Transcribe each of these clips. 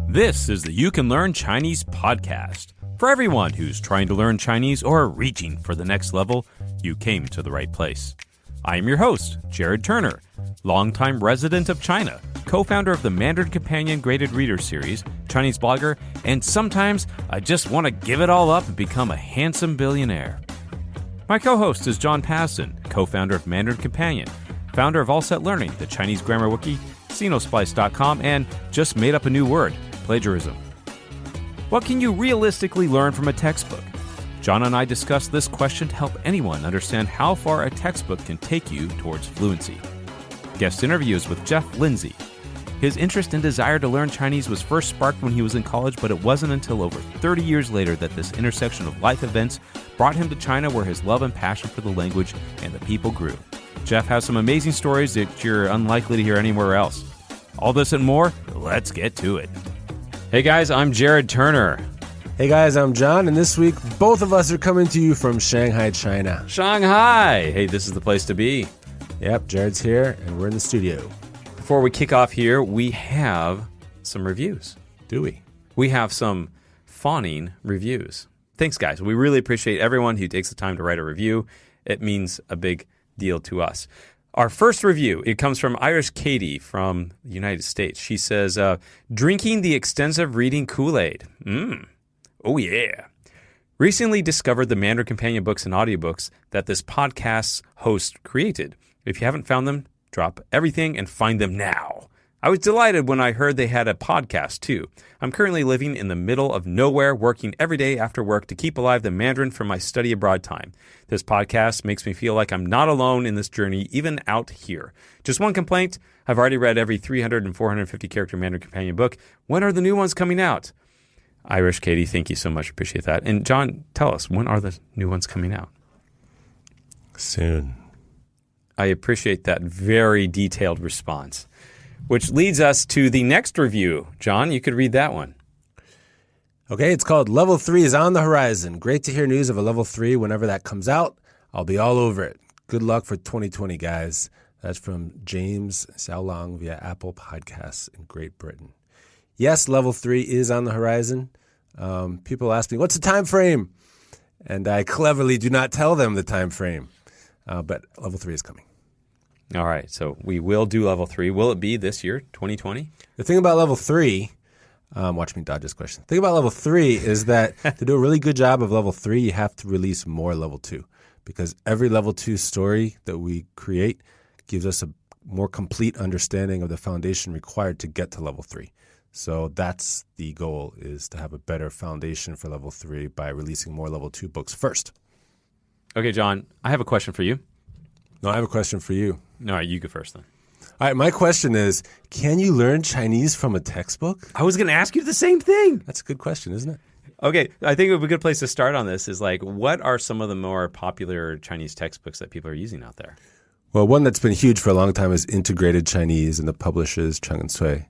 This is the You Can Learn Chinese podcast. For everyone who's trying to learn Chinese or reaching for the next level, you came to the right place. I am your host, Jared Turner, longtime resident of China, co-founder of the Mandarin Companion Graded Reader Series, Chinese blogger, and sometimes I just want to give it all up and become a handsome billionaire. My co-host is John Paston, co-founder of Mandarin Companion, founder of All Set Learning, the Chinese grammar wiki, Sinosplice.com, and just made up a new word, plagiarism. What can you realistically learn from a textbook? John and I discussed this question to help anyone understand how far a textbook can take you towards fluency. Guest interviews with Jeff Lindsay. His interest and desire to learn Chinese was first sparked when he was in college, but it wasn't until over 30 years later that this intersection of life events brought him to China, where his love and passion for the language and the people grew. Jeff has some amazing stories that you're unlikely to hear anywhere else. All this and more, let's get to it. Hey guys, I'm Jared Turner. Hey guys, I'm John, and this week both of us are coming to you from Shanghai, China. Shanghai! Hey, this is the place to be. Yep, Jared's here, and we're in the studio. Before we kick off here, we have some reviews. Do we? We have some fawning reviews. Thanks, guys. We really appreciate everyone who takes the time to write a review. It means a big deal to us. Our first review, it comes from Irish Katie from the United States. She says, drinking the extensive reading Kool-Aid. Oh, yeah. Recently discovered the Mandarin Companion books and audiobooks that this podcast's host created. If you haven't found them, drop everything and find them now. I was delighted when I heard they had a podcast, too. I'm currently living in the middle of nowhere, working every day after work to keep alive the Mandarin from my study abroad time. This podcast makes me feel like I'm not alone in this journey, even out here. Just one complaint. I've already read every 300 and 450 character Mandarin Companion book. When are the new ones coming out? Irish Katie, thank you so much. Appreciate that. And John, tell us, when are the new ones coming out? Soon. I appreciate that very detailed response. Which leads us to the next review. John, you could read that one. Okay, it's called Level 3 is on the horizon. Great to hear news of a Level 3 whenever that comes out. I'll be all over it. Good luck for 2020, guys. That's from James Xiaolong via Apple Podcasts in Great Britain. Yes, Level 3 is on the horizon. People ask me, what's the time frame? And I cleverly do not tell them the time frame. But Level 3 is coming. All right, so we will do Level 3. Will it be this year, 2020? The thing about Level 3, watch me dodge this question. The thing about Level 3 is that to do a really good job of Level 3, you have to release more Level 2. Because every Level 2 story that we create gives us a more complete understanding of the foundation required to get to Level 3. So that's the goal, is to have a better foundation for Level 3 by releasing more Level 2 books first. Okay, John, I have a question for you. No, I have a question for you. All right, you go first then. All right, my question is, can you learn Chinese from a textbook? I was going to ask you the same thing. That's a good question, isn't it? Okay, I think a good place to start on this is like, what are some of the more popular Chinese textbooks that people are using out there? Well, one that's been huge for a long time is Integrated Chinese, and the publisher is Cheng and Sui.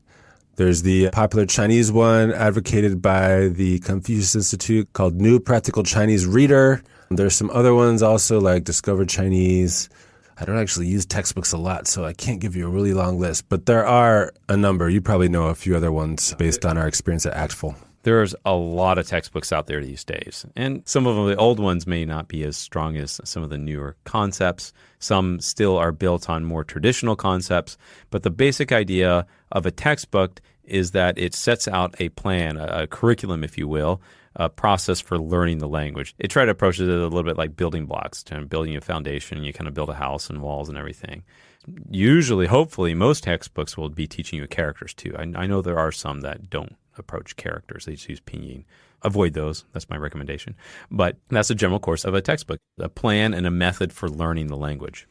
There's the popular Chinese one advocated by the Confucius Institute called New Practical Chinese Reader. There's some other ones also like Discover Chinese. I don't actually use textbooks a lot, so I can't give you a really long list. But there are a number. You probably know a few other ones based on our experience at Actful. There's a lot of textbooks out there these days. And some of them, the old ones, may not be as strong as some of the newer concepts. Some still are built on more traditional concepts. But the basic idea of a textbook is that it sets out a plan, a curriculum, if you will, a process for learning the language. It tried to approach it a little bit like building blocks, kind of building a foundation. You kind of build a house and walls and everything. Usually, hopefully, most textbooks will be teaching you characters too. I know there are some that don't approach characters. They just use pinyin. Avoid those. That's my recommendation. But that's the general course of a textbook, a plan and a method for learning the language.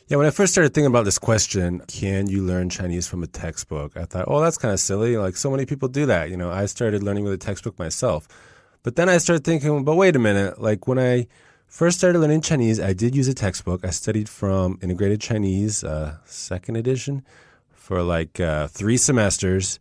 Yeah, when I first started thinking about this question, can you learn Chinese from a textbook? I thought, oh, that's kind of silly. Like, so many people do that. You know, I started learning with a textbook myself. But then I started thinking, but wait a minute. Like, when I first started learning Chinese, I did use a textbook. I studied from Integrated Chinese, second edition, for like 3 semesters.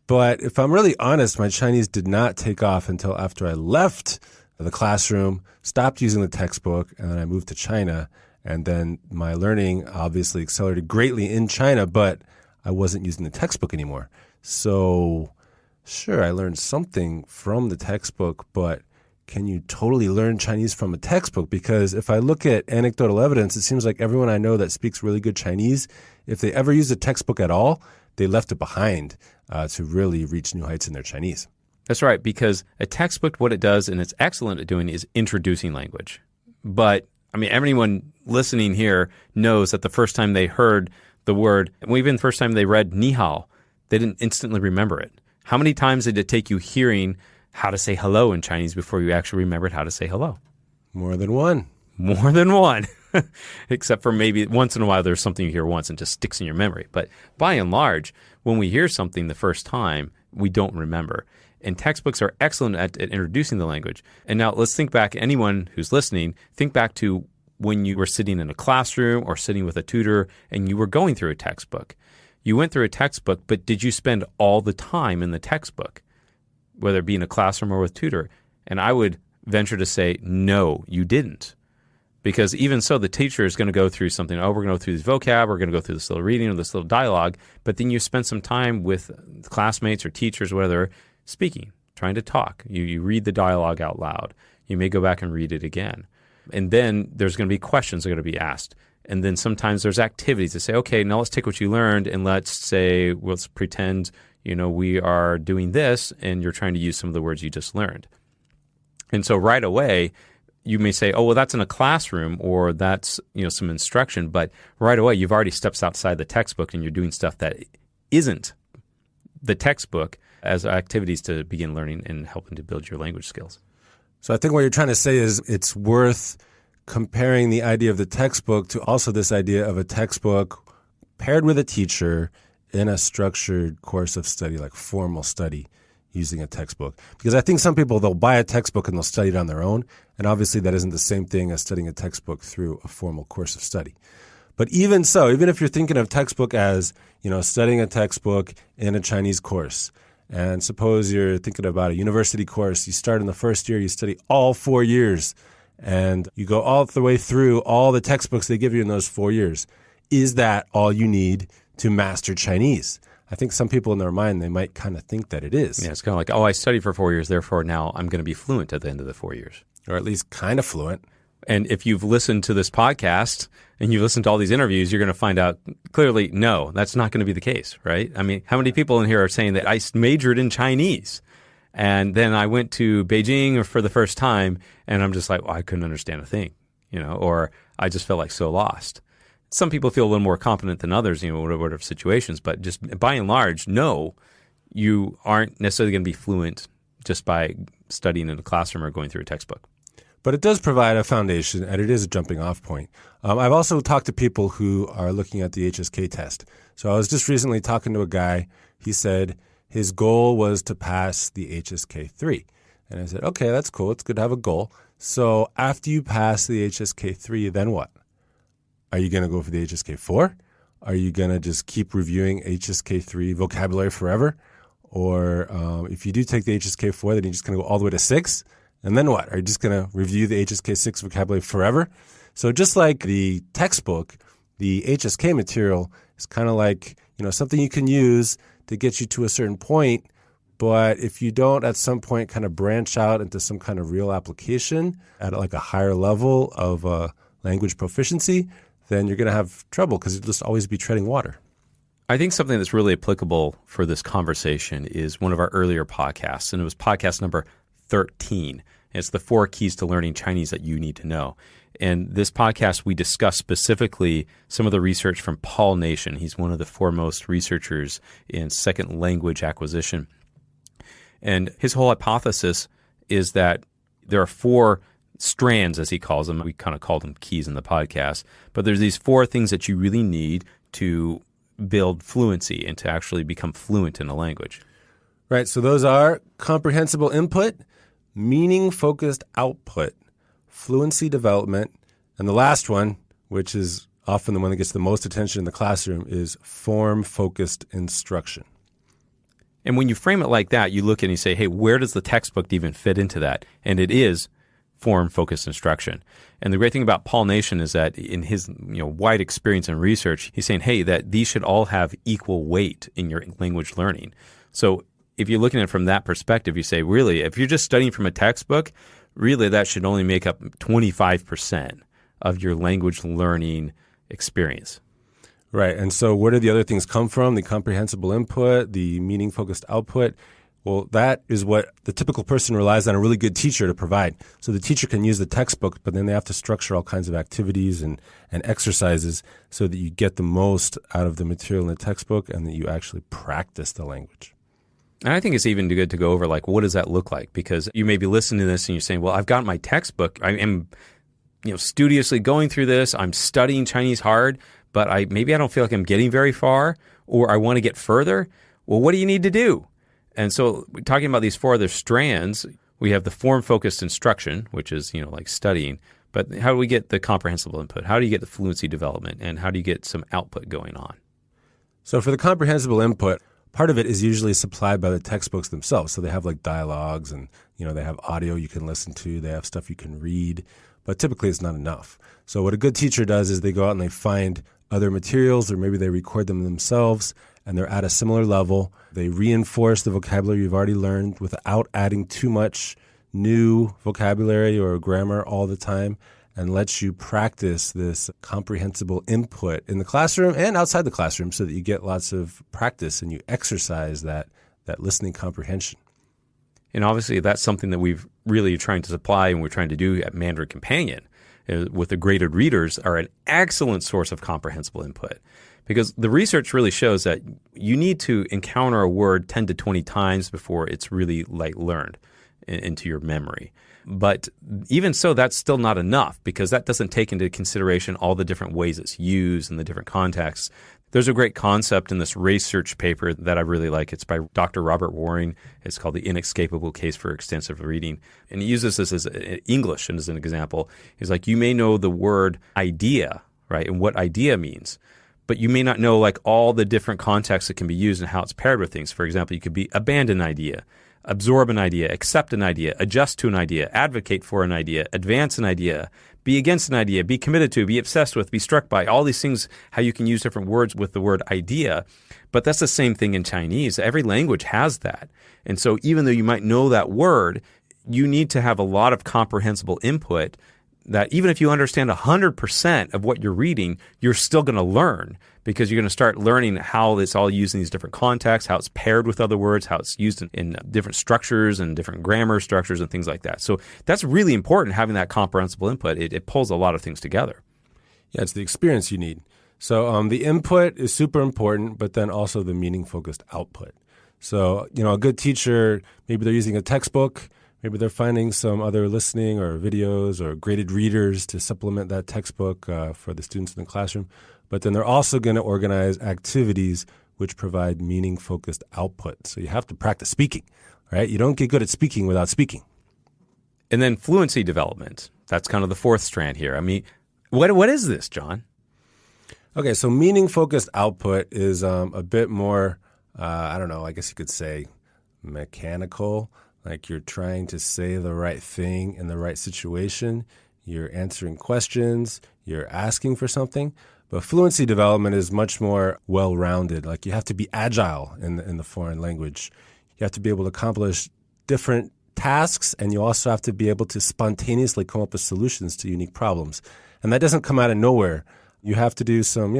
But if I'm really honest, my Chinese did not take off until after I left the classroom, stopped using the textbook, and then I moved to China. And then my learning obviously accelerated greatly in China, but I wasn't using the textbook anymore. So sure, I learned something from the textbook, but can you totally learn Chinese from a textbook? Because if I look at anecdotal evidence, it seems like everyone I know that speaks really good Chinese, if they ever use a textbook at all, they left it behind to really reach new heights in their Chinese. That's right, because a textbook, what it does, and it's excellent at doing, is introducing language. But, I mean, everyone listening here knows that the first time they heard the word, and even the first time they read ni hao, they didn't instantly remember it. How many times did it take you hearing how to say hello in Chinese before you actually remembered how to say hello? More than one. More than one. Except for maybe once in a while there's something you hear once and just sticks in your memory. But by and large, when we hear something the first time, we don't remember. And textbooks are excellent at introducing the language. And now let's think back, anyone who's listening, think back to when you were sitting in a classroom or sitting with a tutor and you were going through a textbook. You went through a textbook, but did you spend all the time in the textbook, whether it be in a classroom or with tutor? And I would venture to say, no, you didn't. Because even so, the teacher is going to go through something. Oh, we're going to go through this vocab. We're going to go through this little reading or this little dialogue. But then you spend some time with classmates or teachers, whether speaking, trying to talk. You read the dialogue out loud. You may go back and read it again. And then there's going to be questions that are going to be asked. And then sometimes there's activities that say, okay, now let's take what you learned and let's pretend, we are doing this and you're trying to use some of the words you just learned. And so right away, you may say, oh, well, that's in a classroom or that's, some instruction. But right away, you've already stepped outside the textbook and you're doing stuff that isn't the textbook as activities to begin learning and helping to build your language skills. So I think what you're trying to say is it's worth comparing the idea of the textbook to also this idea of a textbook paired with a teacher in a structured course of study, like formal study, using a textbook. Because I think some people, they'll buy a textbook and they'll study it on their own. And obviously that isn't the same thing as studying a textbook through a formal course of study. But even so, even if you're thinking of textbook as, studying a textbook in a Chinese course, and suppose you're thinking about a university course, you start in the first year, you study all 4 years, and you go all the way through all the textbooks they give you in those 4 years. Is that all you need to master Chinese? I think some people in their mind, they might kind of think that it is. Yeah, it's kind of like, I studied for 4 years, therefore now I'm going to be fluent at the end of the 4 years. Or at least kind of fluent. And if you've listened to this podcast and you've listened to all these interviews, you're going to find out clearly, no, that's not going to be the case, right? I mean, how many people in here are saying that I majored in Chinese and then I went to Beijing for the first time and I'm just like, I couldn't understand a thing, or I just felt like so lost. Some people feel a little more competent than others, whatever situations, but just by and large, no, you aren't necessarily going to be fluent just by studying in a classroom or going through a textbook. But it does provide a foundation, and it is a jumping off point. I've also talked to people who are looking at the HSK test. So I was just recently talking to a guy. He said his goal was to pass the HSK 3. And I said, okay, that's cool. It's good to have a goal. So after you pass the HSK 3, then what? Are you going to go for the HSK 4? Are you going to just keep reviewing HSK 3 vocabulary forever? Or if you do take the HSK 4, then you're just going to go all the way to 6? And then what? Are you just going to review the HSK 6 vocabulary forever? So just like the textbook, the HSK material is kind of like, something you can use to get you to a certain point. But if you don't at some point kind of branch out into some kind of real application at like a higher level of language proficiency, then you're going to have trouble because you'll just always be treading water. I think something that's really applicable for this conversation is one of our earlier podcasts, and it was podcast number 13. It's the 4 keys to learning Chinese that you need to know. And this podcast, we discuss specifically some of the research from Paul Nation. He's one of the foremost researchers in second language acquisition. And his whole hypothesis is that there are 4 strands, as he calls them. We kind of call them keys in the podcast. But there's these 4 things that you really need to build fluency and to actually become fluent in a language. Right. So those are comprehensible input, meaning-focused output, fluency development, and the last one, which is often the one that gets the most attention in the classroom, is form-focused instruction. And when you frame it like that, you look and you say, hey, where does the textbook even fit into that? And it is form-focused instruction. And the great thing about Paul Nation is that in his wide experience and research, he's saying, hey, that these should all have equal weight in your language learning. So if you're looking at it from that perspective, you say, really, if you're just studying from a textbook, really that should only make up 25% of your language learning experience. Right. And so where do the other things come from? The comprehensible input, the meaning-focused output. Well, that is what the typical person relies on a really good teacher to provide. So the teacher can use the textbook, but then they have to structure all kinds of activities and exercises so that you get the most out of the material in the textbook and that you actually practice the language. And I think it's even good to go over, like, what does that look like? Because you may be listening to this and you're saying, well, I've got my textbook. I am studiously going through this. I'm studying Chinese hard, but maybe I don't feel like I'm getting very far, or I want to get further. Well, what do you need to do? And so we're talking about these four other strands. We have the form-focused instruction, which is, like studying. But how do we get the comprehensible input? How do you get the fluency development? And how do you get some output going on? So for the comprehensible input, part of it is usually supplied by the textbooks themselves. So they have like dialogues and, they have audio you can listen to. They have stuff you can read. But typically it's not enough. So what a good teacher does is they go out and they find other materials, or maybe they record them themselves, and they're at a similar level. They reinforce the vocabulary you've already learned without adding too much new vocabulary or grammar all the time, and lets you practice this comprehensible input in the classroom and outside the classroom so that you get lots of practice and you exercise that listening comprehension. And obviously that's something that we've really trying to supply and we're trying to do at Mandarin Companion with the graded readers are an excellent source of comprehensible input. Because the research really shows that you need to encounter a word 10 to 20 times before it's really learned into your memory. But even so, that's still not enough because that doesn't take into consideration all the different ways it's used and the different contexts. There's a great concept in this research paper that I really like. It's by Dr. Robert Waring. It's called The Inescapable Case for Extensive Reading. And he uses this as English and as an example. He's like, you may know the word idea, right, and what idea means. But you may not know like all the different contexts that can be used and how it's paired with things. For example, you could be abandon an idea, absorb an idea, accept an idea, adjust to an idea, advocate for an idea, advance an idea, be against an idea, be committed to, be obsessed with, be struck by. All these things, how you can use different words with the word idea. But that's the same thing in Chinese. Every language has that. And so even though you might know that word, you need to have a lot of comprehensible input that even if you understand 100% of what you're reading, you're still going to learn because you're going to start learning how it's all used in these different contexts, how it's paired with other words, how it's used in different structures and different grammar structures and things like that. So that's really important, having that comprehensible input. It pulls a lot of things together. Yeah, it's the experience you need. So the input is super important, but then also the meaning-focused output. So, a good teacher, maybe they're using a textbook. Maybe they're finding some other listening or videos or graded readers to supplement that textbook for the students in the classroom. But then they're also going to organize activities which provide meaning-focused output. So you have to practice speaking, right? You don't get good at speaking without speaking. And then fluency development. That's kind of the fourth strand here. I mean, what is this, John? Okay, so meaning-focused output is a bit more, I don't know, I guess you could say mechanical. Like you're trying to say the right thing in the right situation. You're answering questions. You're asking for something. But fluency development is much more well-rounded. Like you have to be agile in the foreign language. You have to be able to accomplish different tasks, and you also have to be able to spontaneously come up with solutions to unique problems. And that doesn't come out of nowhere. You have to do some,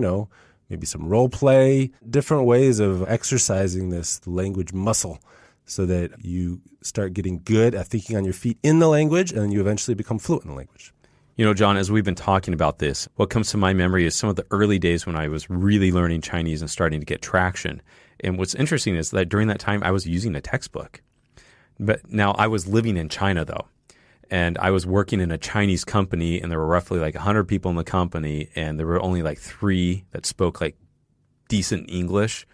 maybe some role play, different ways of exercising this language muscle, so that you start getting good at thinking on your feet in the language, and then you eventually become fluent in the language. John, as we've been talking about this, what comes to my memory is some of the early days when I was really learning Chinese and starting to get traction. And what's interesting is that during that time, I was using a textbook. But now I was living in China, though, and I was working in a Chinese company, and there were roughly like 100 people in the company, and there were only like 3 that spoke like decent English,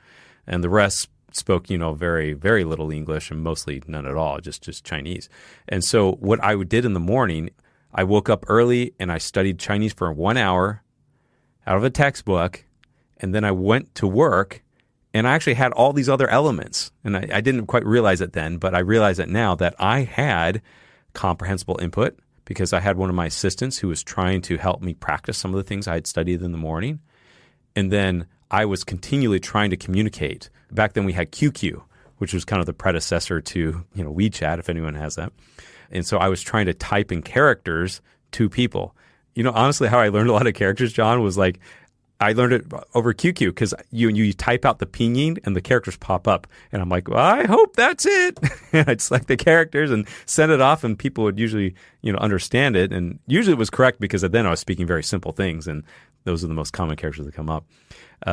and the rest spoke, very, very little English and mostly none at all, just Chinese. And so what I did in the morning, I woke up early and I studied Chinese for 1 hour out of a textbook, and then I went to work, and I actually had all these other elements. And I didn't quite realize it then, but I realize it now that I had comprehensible input because I had one of my assistants who was trying to help me practice some of the things I had studied in the morning. And then I was continually trying to communicate. Back then we had QQ, which was kind of the predecessor to, WeChat, if anyone has that. And so I was trying to type in characters to people. Honestly, how I learned a lot of characters, John, was like, I learned it over QQ because you type out the pinyin and the characters pop up. And I'm like, well, I hope that's it. And I'd select the characters and send it off, and people would usually, understand it. And usually it was correct because then I was speaking very simple things, and those are the most common characters that come up.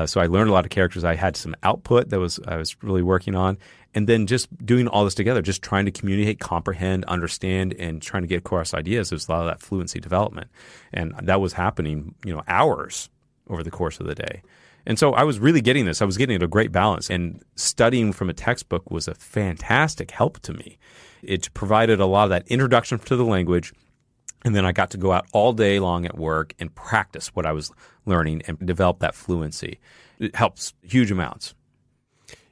So I learned a lot of characters. I had some output that I was really working on. And then just doing all this together, just trying to communicate, comprehend, understand, and trying to get across ideas. There's a lot of that fluency development. And that was happening, hours over the course of the day. And so I was really getting this. I was getting at a great balance. And studying from a textbook was a fantastic help to me. It provided a lot of that introduction to the language. And then I got to go out all day long at work and practice what I was learning and develop that fluency. It helps huge amounts.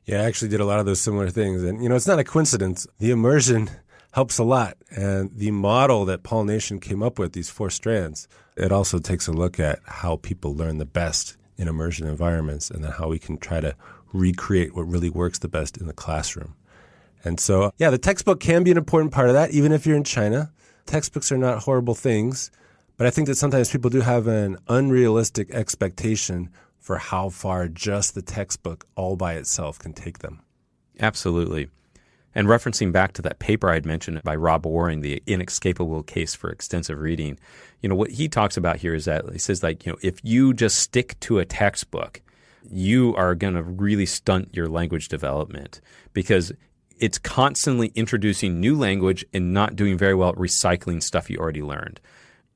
Yeah, I actually did a lot of those similar things. And, it's not a coincidence. The immersion helps a lot. And the model that Paul Nation came up with, these 4 strands, it also takes a look at how people learn the best in immersion environments, and then how we can try to recreate what really works the best in the classroom. And so, yeah, the textbook can be an important part of that, even if you're in China. Textbooks are not horrible things, but I think that sometimes people do have an unrealistic expectation for how far just the textbook all by itself can take them. Absolutely. And referencing back to that paper I had mentioned by Rob Warren, The Inescapable Case for Extensive Reading, what he talks about here is that he says, if you just stick to a textbook, you are going to really stunt your language development, because it's constantly introducing new language and not doing very well at recycling stuff you already learned.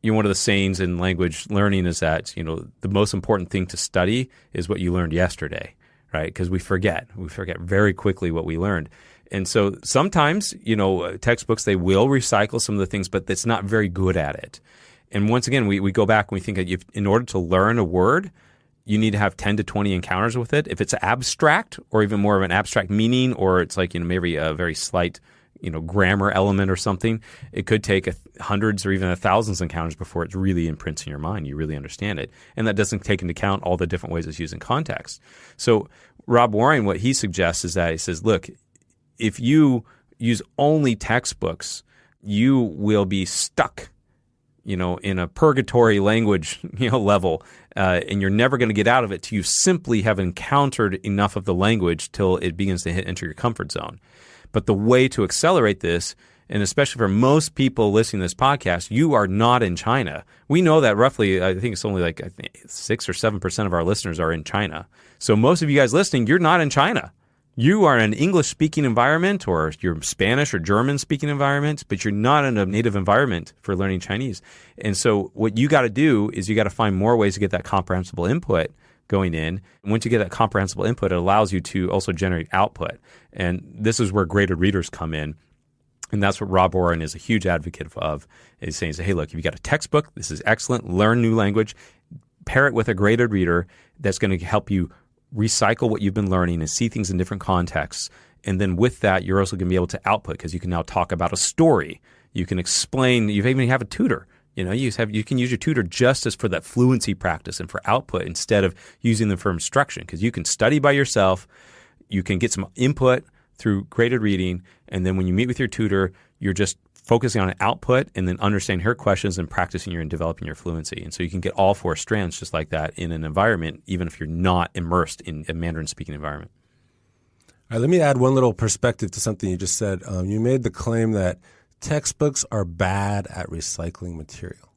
One of the sayings in language learning is that, the most important thing to study is what you learned yesterday, right? Because we forget very quickly what we learned. And so sometimes, textbooks, they will recycle some of the things, but it's not very good at it. And once again, we go back and we think that in order to learn a word, you need to have 10 to 20 encounters with it. If it's abstract, or even more of an abstract meaning, or it's like, maybe a very slight, grammar element or something, it could take hundreds or even thousands encounters before it really imprints in your mind. You really understand it. And that doesn't take into account all the different ways it's used in context. So Rob Warren, what he suggests is that he says, look, if you use only textbooks, you will be stuck, in a purgatory language, level, and you're never going to get out of it till you simply have encountered enough of the language till it begins to enter your comfort zone. But the way to accelerate this, and especially for most people listening to this podcast, you are not in China. We know that roughly, I think it's only 6 or 7% of our listeners are in China. So most of you guys listening, you're not in China. You are in an English-speaking environment, or you're Spanish or German-speaking environment, but you're not in a native environment for learning Chinese. And so what you got to do is you got to find more ways to get that comprehensible input going in. And once you get that comprehensible input, it allows you to also generate output. And this is where graded readers come in. And that's what Rob Warren is a huge advocate of, is saying, hey, look, if you got a textbook, this is excellent, learn new language, pair it with a graded reader that's going to help you recycle what you've been learning and see things in different contexts. And then with that, you're also going to be able to output, because you can now talk about a story. You can explain, you even have a tutor. You can use your tutor just as for that fluency practice and for output, instead of using them for instruction, because you can study by yourself. You can get some input through graded reading. And then when you meet with your tutor, you're just focusing on output and then understanding her questions and practicing and developing your fluency. And so you can get all 4 strands just like that in an environment, even if you're not immersed in a Mandarin-speaking environment. All right, let me add one little perspective to something you just said. You made the claim that textbooks are bad at recycling material.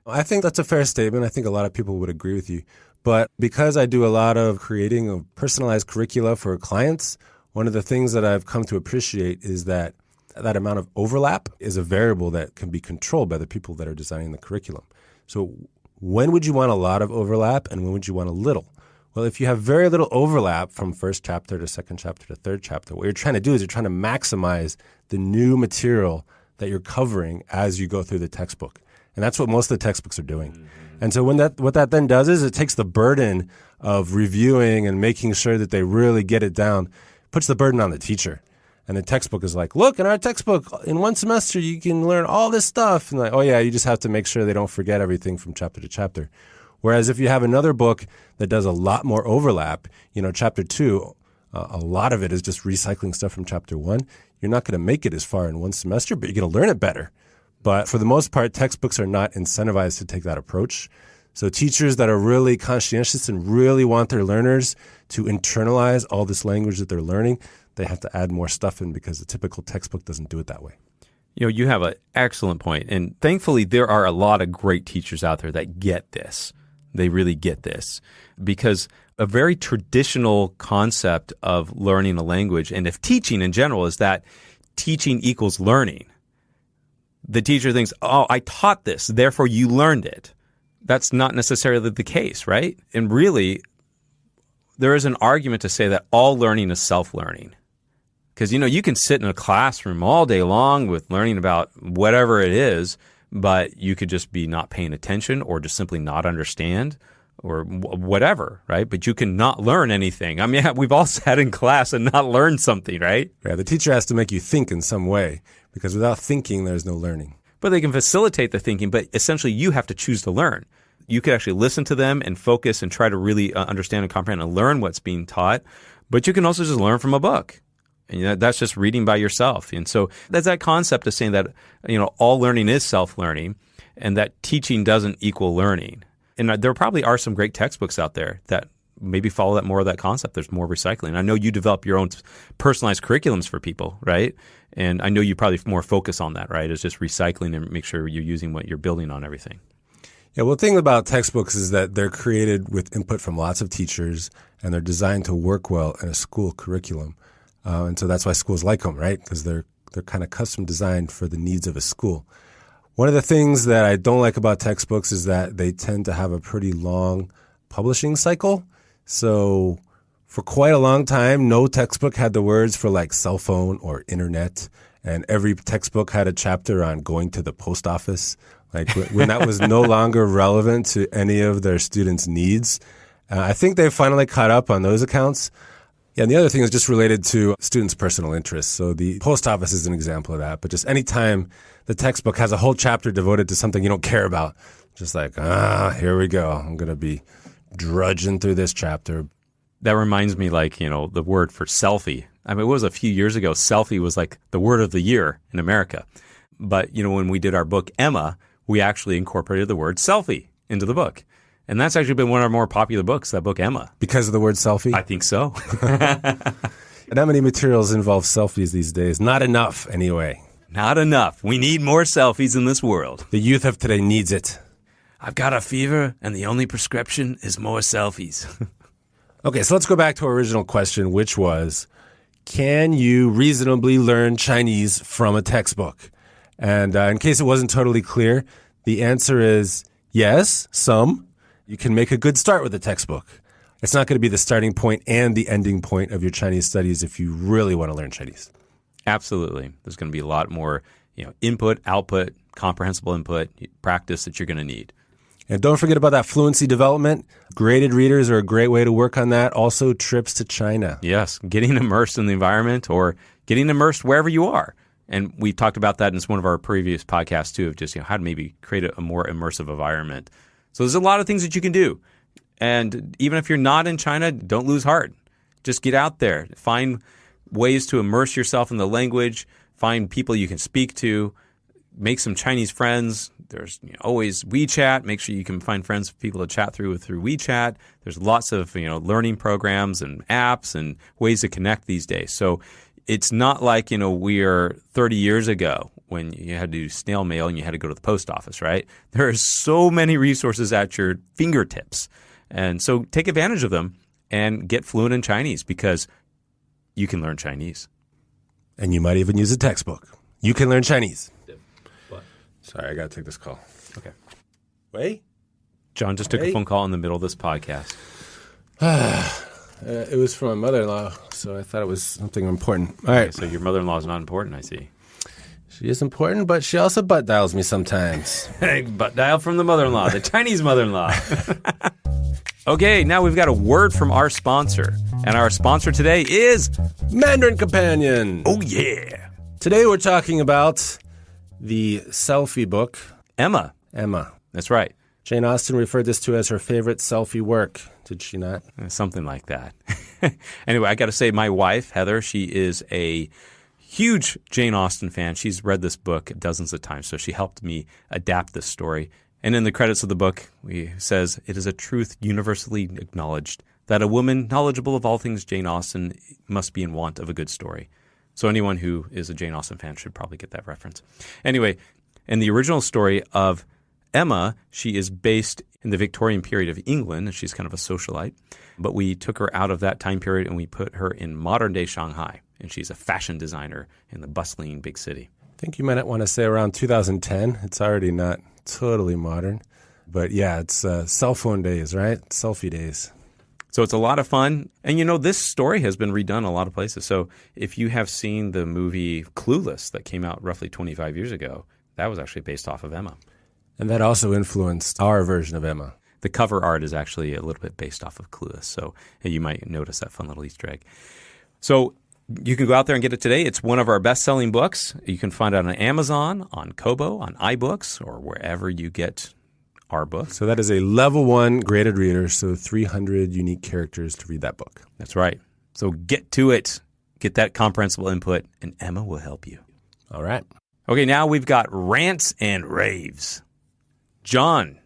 I think that's a fair statement. I think a lot of people would agree with you. But because I do a lot of creating of personalized curricula for clients, one of the things that I've come to appreciate is that amount of overlap is a variable that can be controlled by the people that are designing the curriculum. So when would you want a lot of overlap, and when would you want a little? Well, if you have very little overlap from first chapter to second chapter to third chapter, what you're trying to do is you're trying to maximize the new material that you're covering as you go through the textbook. And that's what most of the textbooks are doing. Mm-hmm. And so what that then does is it takes the burden of reviewing and making sure that they really get it down, puts the burden on the teacher. And the textbook is like, look, in our textbook, in one semester, you can learn all this stuff. And like, oh yeah, you just have to make sure they don't forget everything from chapter to chapter. Whereas if you have another book that does a lot more overlap, chapter 2, a lot of it is just recycling stuff from chapter 1. You're not going to make it as far in one semester, but you're going to learn it better. But for the most part, textbooks are not incentivized to take that approach. So teachers that are really conscientious and really want their learners to internalize all this language that they're learning, they have to add more stuff in because the typical textbook doesn't do it that way. You have an excellent point. And thankfully, there are a lot of great teachers out there that get this. They really get this because a very traditional concept of learning a language and of teaching in general is that teaching equals learning. The teacher thinks, oh, I taught this, therefore you learned it. That's not necessarily the case, right? And really, there is an argument to say that all learning is self-learning. Because, you can sit in a classroom all day long with learning about whatever it is, but you could just be not paying attention or just simply not understand or whatever, right? But you can not learn anything. I mean, we've all sat in class and not learned something, right? Yeah, the teacher has to make you think in some way because without thinking, there's no learning. But they can facilitate the thinking, but essentially you have to choose to learn. You could actually listen to them and focus and try to really understand and comprehend and learn what's being taught, but you can also just learn from a book. And that's just reading by yourself. And so that's that concept of saying that, all learning is self-learning and that teaching doesn't equal learning. And there probably are some great textbooks out there that maybe follow that more of that concept. There's more recycling. I know you develop your own personalized curriculums for people, right? And I know you probably more focus on that, right? It's just recycling and make sure you're using what you're building on everything. Yeah, well, the thing about textbooks is that they're created with input from lots of teachers and they're designed to work well in a school curriculum. And so that's why schools like them, right? Because they're kind of custom designed for the needs of a school. One of the things that I don't like about textbooks is that they tend to have a pretty long publishing cycle. So for quite a long time, no textbook had the words for like cell phone or internet. And every textbook had a chapter on going to the post office. Like when that was no longer relevant to any of their students' needs. I think they've finally caught up on those accounts. Yeah, and the other thing is just related to students' personal interests. So the post office is an example of that. But just any time the textbook has a whole chapter devoted to something you don't care about, just like, here we go. I'm going to be drudging through this chapter. That reminds me the word for selfie. I mean, it was a few years ago, selfie was like the word of the year in America. But, when we did our book, Emma, we actually incorporated the word selfie into the book. And that's actually been one of our more popular books, that book, Emma. Because of the word selfie? I think so. And how many materials involve selfies these days? Not enough, anyway. Not enough. We need more selfies in this world. The youth of today needs it. I've got a fever, and the only prescription is more selfies. Okay, so let's go back to our original question, which was, can you reasonably learn Chinese from a textbook? And in case it wasn't totally clear, the answer is yes, some. You can make a good start with a textbook. It's not going to be the starting point and the ending point of your Chinese studies if you really want to learn Chinese. Absolutely. There's going to be a lot more, input, output, comprehensible input, practice that you're going to need. And don't forget about that fluency development. Graded readers are a great way to work on that. Also, trips to China. Yes, getting immersed in the environment or getting immersed wherever you are. And we talked about that in one of our previous podcasts, too, of just how to maybe create a more immersive environment. So there's a lot of things that you can do. And even if you're not in China, don't lose heart. Just get out there. Find ways to immerse yourself in the language. Find people you can speak to. Make some Chinese friends. There's always WeChat. Make sure you can find friends, people to chat through WeChat. There's lots of learning programs and apps and ways to connect these days. So it's not like we are 30 years ago when you had to do snail mail and you had to go to the post office, right? There are so many resources at your fingertips. And so take advantage of them and get fluent in Chinese because you can learn Chinese. And you might even use a textbook. You can learn Chinese. What? Sorry, I got to take this call. Okay. Wait. John just took a phone call in the middle of this podcast. It was from my mother-in-law, so I thought it was something important. All right. So your mother-in-law is not important, I see. She is important, but she also butt dials me sometimes. Butt dial from the mother-in-law, the Chinese mother-in-law. Okay, now we've got a word from our sponsor. And our sponsor today is Mandarin Companion. Oh, yeah. Today we're talking about the selfie book, Emma. Emma. That's right. Jane Austen referred this to as her favorite selfie work. Did she not? Something like that. Anyway, I got to say, my wife, Heather, she is a huge Jane Austen fan. She's read this book dozens of times, so she helped me adapt this story. And in the credits of the book, it says, "It is a truth universally acknowledged that a woman knowledgeable of all things Jane Austen must be in want of a good story." So anyone who is a Jane Austen fan should probably get that reference. Anyway, in the original story of Emma, she is based in the Victorian period of England, and she's kind of a socialite. But we took her out of that time period and we put her in modern-day Shanghai, and she's a fashion designer in the bustling big city. I think you might want to say around 2010. It's already not totally modern. But yeah, it's cell phone days, right? Selfie days. So it's a lot of fun. And this story has been redone a lot of places. So if you have seen the movie Clueless that came out roughly 25 years ago, that was actually based off of Emma. And that also influenced our version of Emma. The cover art is actually a little bit based off of Clueless. So you might notice that fun little Easter egg. So you can go out there and get it today. It's one of our best-selling books. You can find it on Amazon, on Kobo, on iBooks, or wherever you get our books. So that is a level 1 graded reader, so 300 unique characters to read that book. That's right. So get to it. Get that comprehensible input, and Emma will help you. All right. Okay, now we've got rants and raves. John,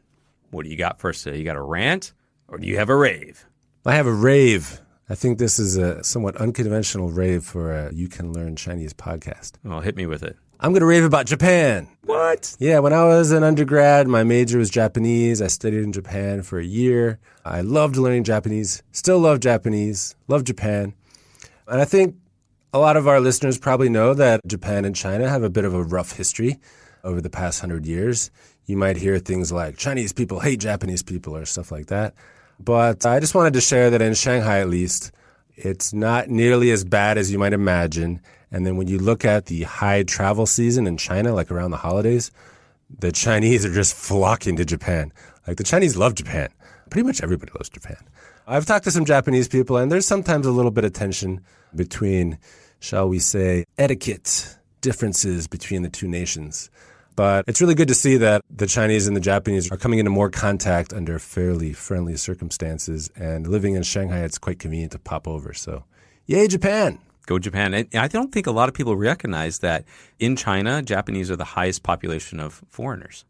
what do you got first today? You got a rant, or do you have a rave? I have a rave. I think this is a somewhat unconventional rave for a You Can Learn Chinese podcast. Well, hit me with it. I'm going to rave about Japan. What? Yeah, when I was an undergrad, my major was Japanese. I studied in Japan for a year. I loved learning Japanese, still love Japanese, love Japan. And I think a lot of our listeners probably know that Japan and China have a bit of a rough history over the past 100 years. You might hear things like Chinese people hate Japanese people or stuff like that. But I just wanted to share that in Shanghai, at least, it's not nearly as bad as you might imagine. And then when you look at the high travel season in China, like around the holidays, the Chinese are just flocking to Japan. Like the Chinese love Japan. Pretty much everybody loves Japan. I've talked to some Japanese people, and there's sometimes a little bit of tension between, shall we say, etiquette differences between the two nations. But it's really good to see that the Chinese and the Japanese are coming into more contact under fairly friendly circumstances. And living in Shanghai, it's quite convenient to pop over. So, yay, Japan! Go Japan. And I don't think a lot of people recognize that in China, Japanese are the highest population of foreigners.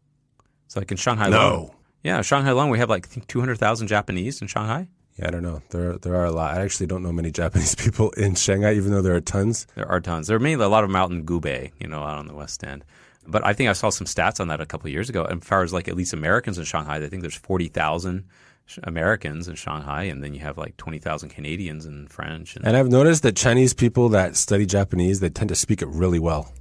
So like in Shanghai alone. Yeah, Shanghai alone, we have like 200,000 Japanese in Shanghai. Yeah, I don't know. There are a lot. I actually don't know many Japanese people in Shanghai, even though there are tons. There are tons. There are mainly a lot of them out in Gubei, out on the West End. But I think I saw some stats on that a couple of years ago. As far as like at least Americans in Shanghai, I think there's 40,000 Americans in Shanghai, and then you have like 20,000 Canadians and French. And I've noticed that Chinese people that study Japanese, they tend to speak it really well.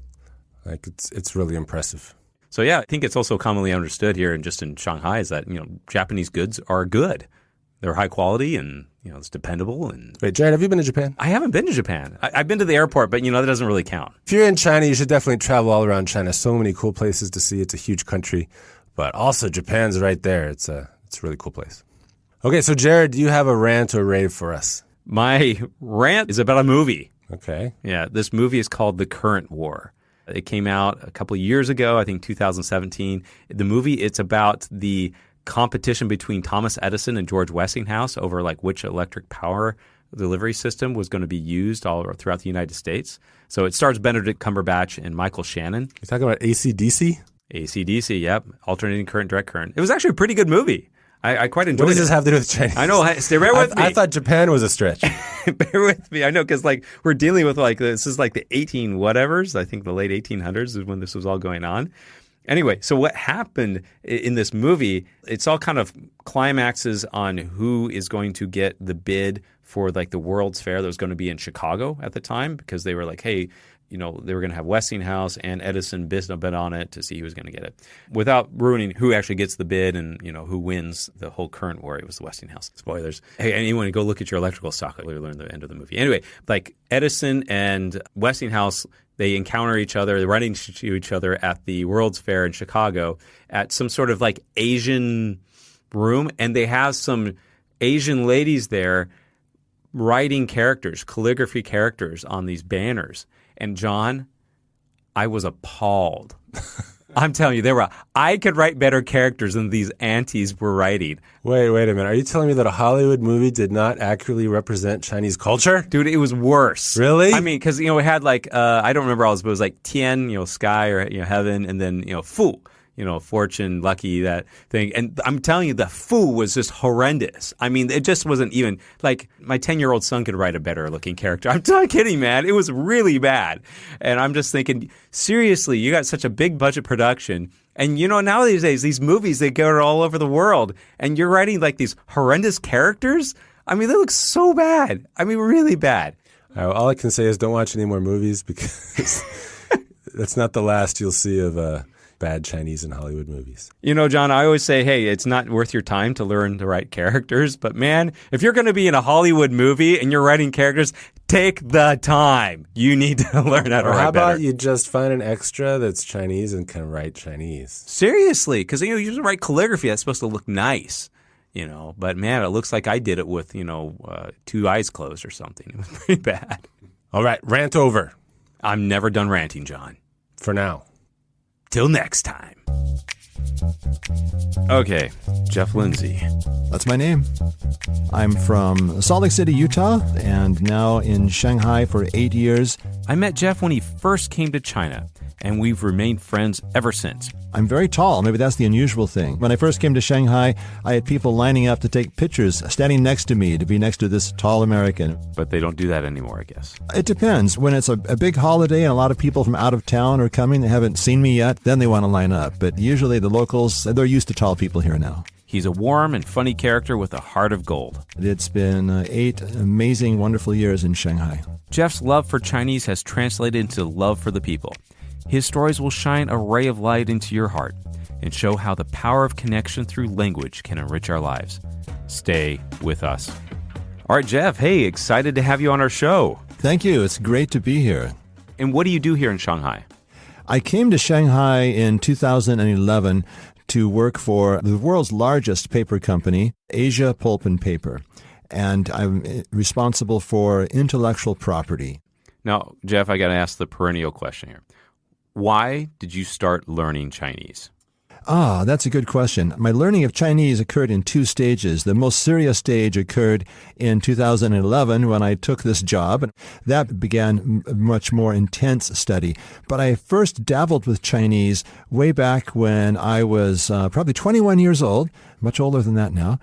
Like it's really impressive. So yeah, I think it's also commonly understood here and just in Shanghai is that, Japanese goods are good. They're high quality and, it's dependable. And Wait, Jared, have you been to Japan? I haven't been to Japan. I've been to the airport, but, that doesn't really count. If you're in China, you should definitely travel all around China. So many cool places to see. It's a huge country. But also Japan's right there. It's a really cool place. Okay, so Jared, do you have a rant or rave for us? My rant is about a movie. Okay. Yeah, this movie is called The Current War. It came out a couple of years ago, I think 2017. The movie, it's about the competition between Thomas Edison and George Westinghouse over like which electric power delivery system was going to be used all throughout the United States. So it stars Benedict Cumberbatch and Michael Shannon. You're talking about AC/DC? AC/DC, yep. Alternating current, direct current. It was actually a pretty good movie. I quite enjoyed it. What does this have to do with Chinese? I know. Stay right with me. I thought Japan was a stretch. Bear with me. I know because we're dealing with this is like the 18 whatevers. I think the late 1800s is when this was all going on. Anyway, so what happened in this movie, it's all kind of climaxes on who is going to get the bid for like the World's Fair that was going to be in Chicago at the time because they were like, hey, they were going to have Westinghouse and Edison bid on it to see who was going to get it. Without ruining who actually gets the bid and, who wins the whole current war, it was the Westinghouse. Spoilers. Hey, anyone go look at your electrical socket, you'll learn the end of the movie. Anyway, like Edison and Westinghouse, they encounter each other, they're running into each other at the World's Fair in Chicago at some sort of like Asian room, and they have some Asian ladies there writing characters, calligraphy characters on these banners. And John, I was appalled. I'm telling you, I could write better characters than these aunties were writing. Wait a minute. Are you telling me that a Hollywood movie did not accurately represent Chinese culture? Dude, it was worse. Really? I mean, because, it had like, I don't remember all this, but it was like Tian, sky or, heaven, and then, Fu. Fortune, lucky, that thing. And I'm telling you, the Fu was just horrendous. I mean, it just wasn't even, like, my 10-year-old son could write a better looking character. I'm not kidding, man. It was really bad. And I'm just thinking, seriously, you got such a big budget production. And, nowadays, these movies, they go all over the world. And you're writing, like, these horrendous characters? I mean, they look so bad. I mean, really bad. All I can say is don't watch any more movies because that's not the last you'll see of bad Chinese and Hollywood movies. John, I always say, hey, it's not worth your time to learn to write characters. But man, if you're going to be in a Hollywood movie and you're writing characters, take the time. You need to learn how to write better. How about you just find an extra that's Chinese and can write Chinese? Seriously, because you just write calligraphy. That's supposed to look nice. But man, it looks like I did it with, two eyes closed or something. It was pretty bad. All right, rant over. I'm never done ranting, John. For now. Till next time. Okay, Jeff Lindsay. That's my name. I'm from Salt Lake City, Utah, and now in Shanghai for 8 years. I met Jeff when he first came to China, and we've remained friends ever since. I'm very tall. Maybe that's the unusual thing. When I first came to Shanghai, I had people lining up to take pictures, standing next to me to be next to this tall American. But they don't do that anymore, I guess. It depends. When it's a big holiday and a lot of people from out of town are coming, they haven't seen me yet, then they want to line up. But usually the locals, they're used to tall people here now. He's a warm and funny character with a heart of gold. It's been 8 amazing, wonderful years in Shanghai. Jeff's love for Chinese has translated into love for the people. His stories will shine a ray of light into your heart and show how the power of connection through language can enrich our lives. Stay with us. All right, Jeff, hey, excited to have you on our show. Thank you. It's great to be here. And what do you do here in Shanghai? I came to Shanghai in 2011 to work for the world's largest paper company, Asia Pulp and Paper, and I'm responsible for intellectual property. Now, Jeff, I got to ask the perennial question here. Why did you start learning Chinese? That's a good question. My learning of Chinese occurred in 2 stages. The most serious stage occurred in 2011 when I took this job. That began a much more intense study. But I first dabbled with Chinese way back when I was probably 21 years old, much older than that now.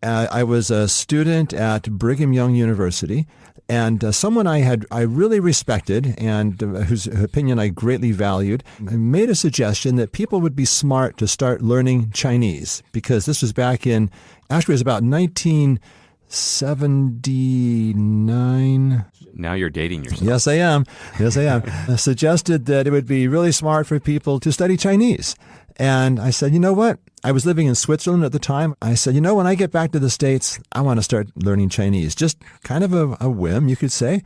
I was a student at Brigham Young University, and someone I really respected and whose opinion I greatly valued made a suggestion that people would be smart to start learning Chinese, because this was back in, actually it was about 1979. Now you're dating yourself. Yes, I am. Suggested that it would be really smart for people to study Chinese. And I said, you know what? I was living in Switzerland at the time. I said, when I get back to the States, I want to start learning Chinese. Just kind of a whim, you could say.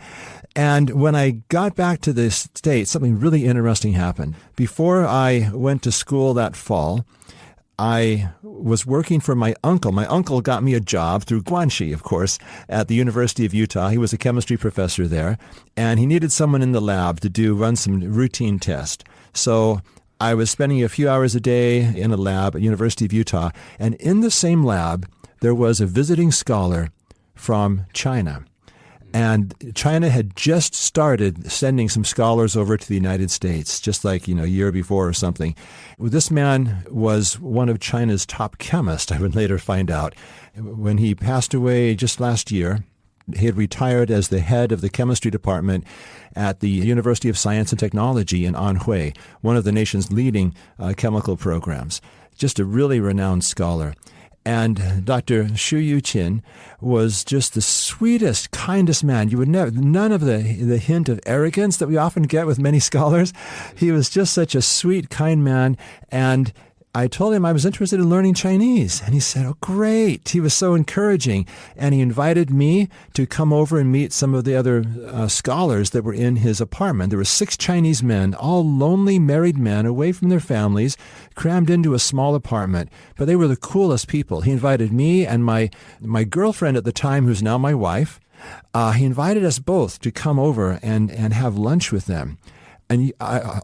And when I got back to the States, something really interesting happened. Before I went to school that fall, I was working for my uncle. My uncle got me a job through Guanxi, of course, at the University of Utah. He was a chemistry professor there, and he needed someone in the lab to run some routine tests. So I was spending a few hours a day in a lab at University of Utah, and in the same lab, there was a visiting scholar from China. And China had just started sending some scholars over to the United States, just like, a year before or something. This man was one of China's top chemists, I would later find out. When he passed away just last year, he had retired as the head of the chemistry department at the University of Science and Technology in Anhui, one of the nation's leading chemical programs. Just a really renowned scholar. And Dr. Xu Yuqin was just the sweetest, kindest man. You would never, none of the hint of arrogance that we often get with many scholars. He was just such a sweet, kind man. And I told him I was interested in learning Chinese. And he said, oh, great. He was so encouraging. And he invited me to come over and meet some of the other scholars that were in his apartment. There were 6 Chinese men, all lonely married men away from their families, crammed into a small apartment. But they were the coolest people. He invited me and my girlfriend at the time, who's now my wife. He invited us both to come over and have lunch with them. And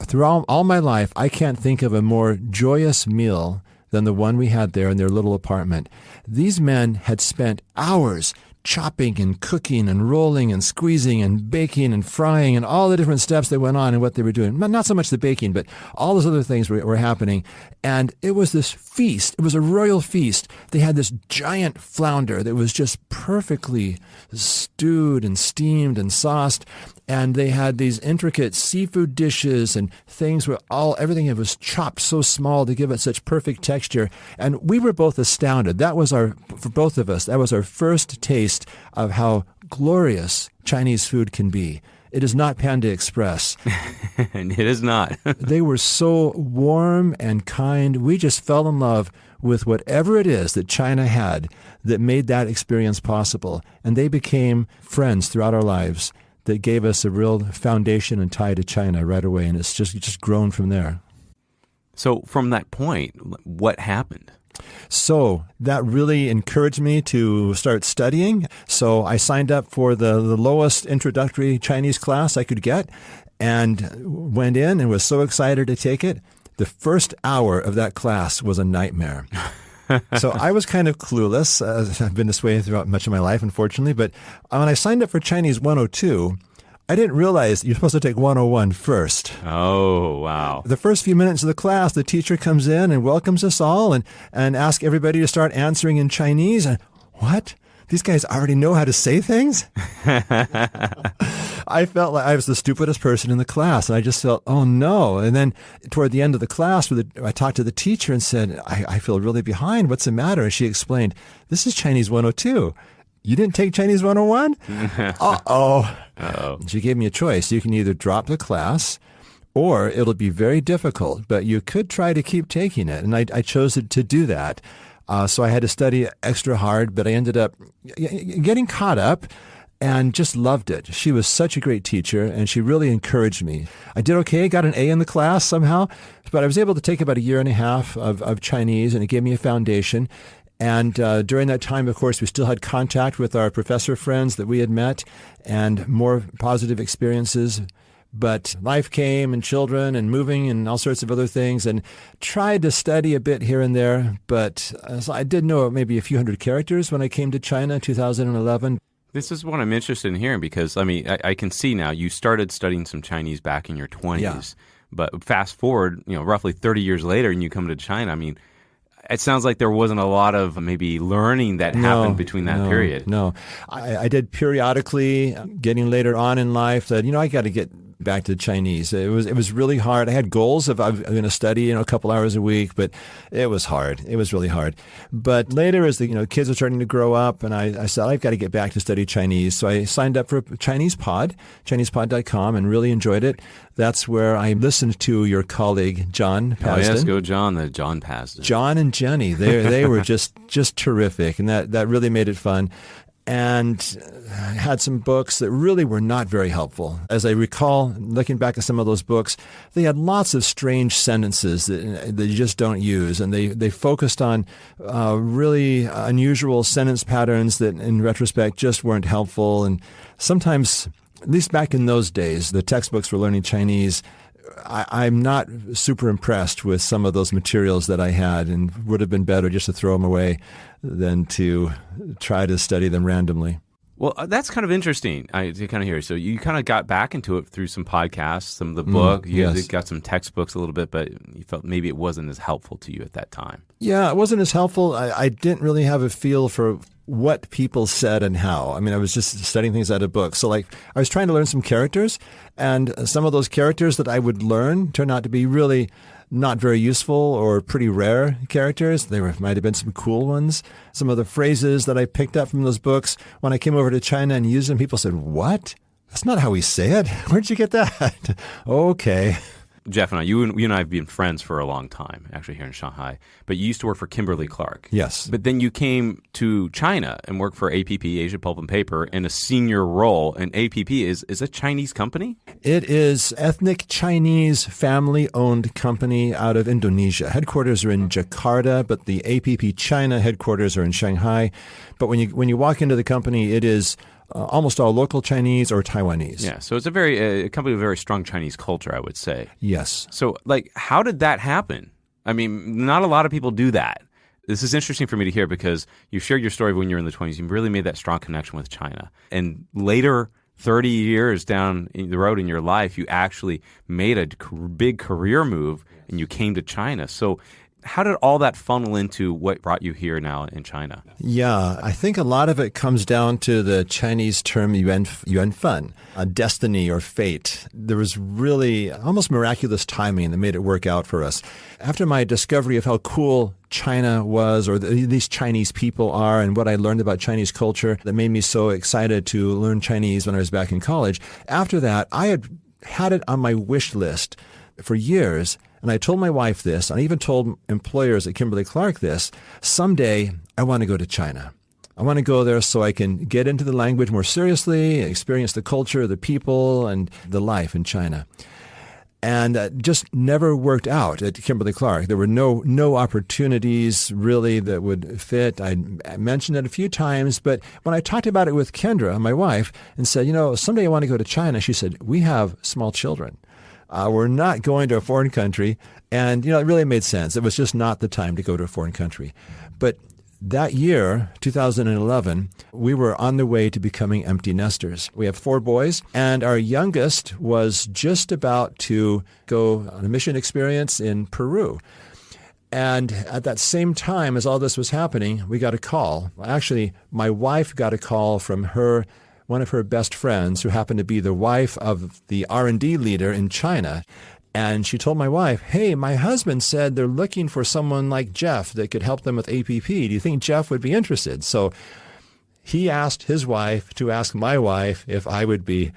through all my life, I can't think of a more joyous meal than the one we had there in their little apartment. These men had spent hours chopping and cooking and rolling and squeezing and baking and frying and all the different steps that went on and what they were doing. Not so much the baking, but all those other things were happening. And it was this feast. It was a royal feast. They had this giant flounder that was just perfectly stewed and steamed and sauced. And they had these intricate seafood dishes and things where everything was chopped so small to give it such perfect texture. And we were both astounded. That was for both of us, that was our first taste of how glorious Chinese food can be. It is not Panda Express. And it is not. They were so warm and kind. We just fell in love with whatever it is that China had that made that experience possible. And they became friends throughout our lives that gave us a real foundation and tie to China right away. And it's just grown from there. So from that point, what happened? So that really encouraged me to start studying. So I signed up for the lowest introductory Chinese class I could get and went in and was so excited to take it. The first hour of that class was a nightmare. So I was kind of clueless. I've been this way throughout much of my life, unfortunately. But when I signed up for Chinese 102, I didn't realize you're supposed to take 101 first. Oh, wow. The first few minutes of the class, the teacher comes in and welcomes us all and asks everybody to start answering in Chinese. And what? These guys already know how to say things? I felt like I was the stupidest person in the class. And I just felt, oh, no. And then toward the end of the class, I talked to the teacher and said, I feel really behind. What's the matter? And she explained, this is Chinese 102. You didn't take Chinese 101? Uh-oh. Uh-oh. She gave me a choice. You can either drop the class or it'll be very difficult, but you could try to keep taking it. And I chose to do that. So I had to study extra hard, but I ended up getting caught up and just loved it. She was such a great teacher, and she really encouraged me. I did okay, got an A in the class somehow, but I was able to take about 1.5 years of Chinese, and it gave me a foundation. And during that time, of course, we still had contact with our professor friends that we had met and more positive experiences. But life came and children and moving and all sorts of other things and tried to study a bit here and there. But I did know maybe a few hundred characters when I came to China in 2011. This is what I'm interested in hearing because, I mean, I can see now you started studying some Chinese back in your 20s. Yeah. But fast forward, roughly 30 years later and you come to China, I mean, it sounds like there wasn't a lot of maybe learning that happened between that period. No, I did periodically, getting later on in life, that, I got to get back to Chinese. It was really hard. I had goals of I'm going to study, a couple hours a week, but it was hard. It was really hard. But later, as the kids were starting to grow up, and I said I've got to get back to study Chinese. So I signed up for Chinese Pod, ChinesePod.com, and really enjoyed it. That's where I listened to your colleague John Pasden. Oh yes, go John, the John Pasden. John and Jenny, they were just terrific, and that really made it fun. And had some books that really were not very helpful. As I recall, looking back at some of those books, they had lots of strange sentences that you just don't use. And they focused on really unusual sentence patterns that, in retrospect, just weren't helpful. And sometimes, at least back in those days, the textbooks for learning Chinese, I'm not super impressed with some of those materials that I had, and would have been better just to throw them away than to try to study them randomly. Well, that's kind of interesting to kind of hear. So you kind of got back into it through some podcasts, some of the book. You got some textbooks a little bit, but you felt maybe it wasn't as helpful to you at that time. Yeah, it wasn't as helpful. I didn't really have a feel for what people said and how. I mean, I was just studying things out of books. So I was trying to learn some characters, and some of those characters that I would learn turned out to be really not very useful or pretty rare characters. Might have been some cool ones. Some of the phrases that I picked up from those books, when I came over to China and used them, people said, "What? That's not how we say it. Where'd you get that?" Okay. Jeff and I, you and I have been friends for a long time, actually here in Shanghai, but you used to work for Kimberly-Clark. Yes. But then you came to China and worked for APP, Asia Pulp and Paper, in a senior role. And APP is a Chinese company? It is ethnic Chinese family-owned company out of Indonesia. Headquarters are in Jakarta, but the APP China headquarters are in Shanghai. But when you walk into the company, it is almost all local Chinese or Taiwanese. Yeah, so it's a company with a very strong Chinese culture, I would say. Yes. So, how did that happen? I mean, not a lot of people do that. This is interesting for me to hear because you shared your story when you were in the 20s. You really made that strong connection with China. And later, 30 years down the road in your life, you actually made a big career move and you came to China. So how did all that funnel into what brought you here now in China? Yeah, I think a lot of it comes down to the Chinese term Yuanfen, destiny or fate. There was really almost miraculous timing that made it work out for us. After my discovery of how cool China was, or these Chinese people are, and what I learned about Chinese culture that made me so excited to learn Chinese when I was back in college, after that, I had it on my wish list for years. And I told my wife this, and I even told employers at Kimberly-Clark this, someday I want to go to China. I want to go there so I can get into the language more seriously, experience the culture, the people, and the life in China. And just never worked out at Kimberly-Clark. There were no opportunities really that would fit. I mentioned it a few times, but when I talked about it with Kendra, my wife, and said, someday I want to go to China, she said, we have small children. We're not going to a foreign country. And, it really made sense. It was just not the time to go to a foreign country. But that year, 2011, we were on the way to becoming empty nesters. We have 4 boys, and our youngest was just about to go on a mission experience in Peru. And at that same time as all this was happening, we got a call. Actually, my wife got a call from one of her best friends, who happened to be the wife of the R&D leader in China. And she told my wife, hey, my husband said they're looking for someone like Jeff that could help them with APP. Do you think Jeff would be interested? So he asked his wife to ask my wife if I would be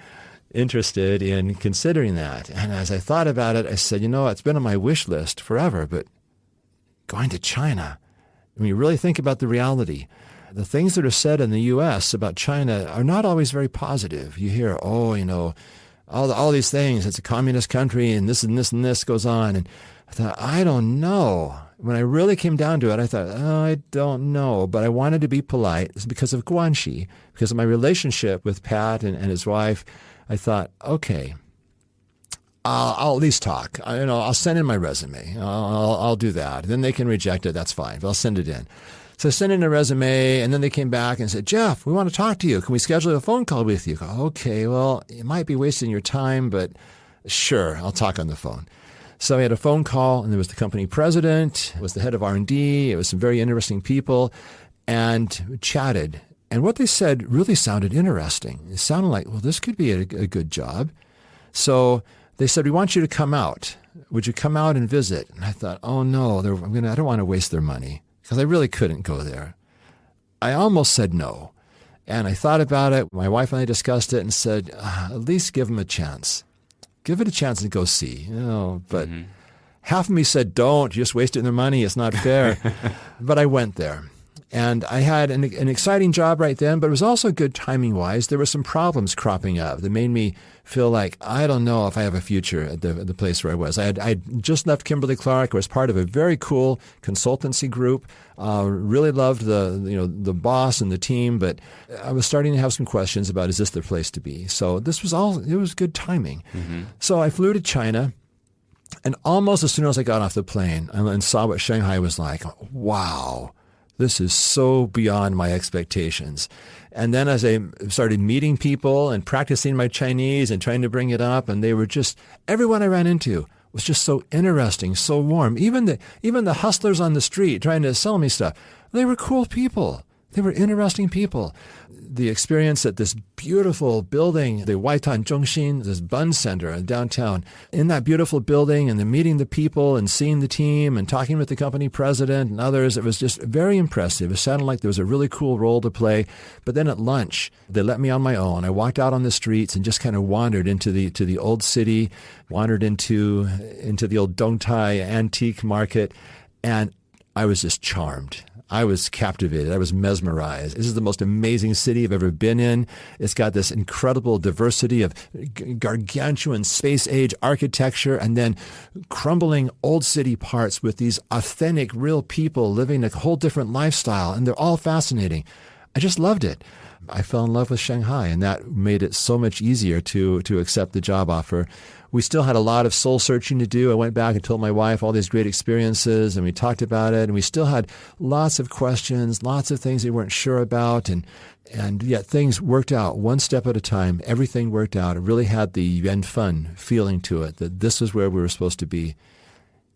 interested in considering that. And as I thought about it, I said, it's been on my wish list forever, but going to China, when you really think about the reality, the things that are said in the U.S. about China are not always very positive. You hear, all these things, it's a communist country and this and this and this goes on. And I thought, I don't know. When I really came down to it, I thought, I don't know. But I wanted to be polite. It's because of Guanxi, because of my relationship with Pat and his wife. I thought, okay, I'll at least talk. I'll send in my resume. I'll do that. Then they can reject it. That's fine. But I'll send it in. So I sent in a resume, and then they came back and said, Jeff, we want to talk to you. Can we schedule a phone call with you? I go, okay, well, it might be wasting your time, but sure, I'll talk on the phone. So we had a phone call, and there was the company president, it was the head of R&D, it was some very interesting people, and we chatted. And what they said really sounded interesting. It sounded like, well, this could be a good job. So they said, we want you to come out. Would you come out and visit? And I thought, oh, no, I don't want to waste their money, because I really couldn't go there. I almost said no. And I thought about it. My wife and I discussed it and said, at least give them a chance. Give it a chance and go see. But half of me said, don't. You're just wasting their money. It's not fair. But I went there. And I had an exciting job right then, but it was also good timing-wise. There were some problems cropping up that made me feel like, I don't know if I have a future at the place where I was. I just left Kimberly-Clark. I was part of a very cool consultancy group. Really loved the boss and the team, but I was starting to have some questions about, is this the place to be? So it was good timing. So I flew to China. And almost as soon as I got off the plane and saw what Shanghai was like, wow, this is so beyond my expectations. And then as I started meeting people and practicing my Chinese and trying to bring it up, and they were just, everyone I ran into was just so interesting, so warm. Even the hustlers on the street trying to sell me stuff, they were cool people. They were interesting people. The experience at this beautiful building, the Waitan Zhongxin, this bun center in downtown, in that beautiful building, and then meeting the people and seeing the team and talking with the company president and others, it was just very impressive. It sounded like there was a really cool role to play. But then at lunch, they let me on my own. I walked out on the streets and just kind of wandered into the old city, wandered into the old Dongtai antique market, and I was just charmed. I was captivated. I was mesmerized. This is the most amazing city I've ever been in. It's got this incredible diversity of gargantuan space-age architecture and then crumbling old city parts with these authentic, real people living a whole different lifestyle, and they're all fascinating. I just loved it. I fell in love with Shanghai, and that made it so much easier to accept the job offer. We still had a lot of soul searching to do. I went back and told my wife all these great experiences, and we talked about it, and we still had lots of questions, lots of things we weren't sure about, and yet things worked out one step at a time. Everything worked out. It really had the Yuanfen feeling to it, that this is where we were supposed to be.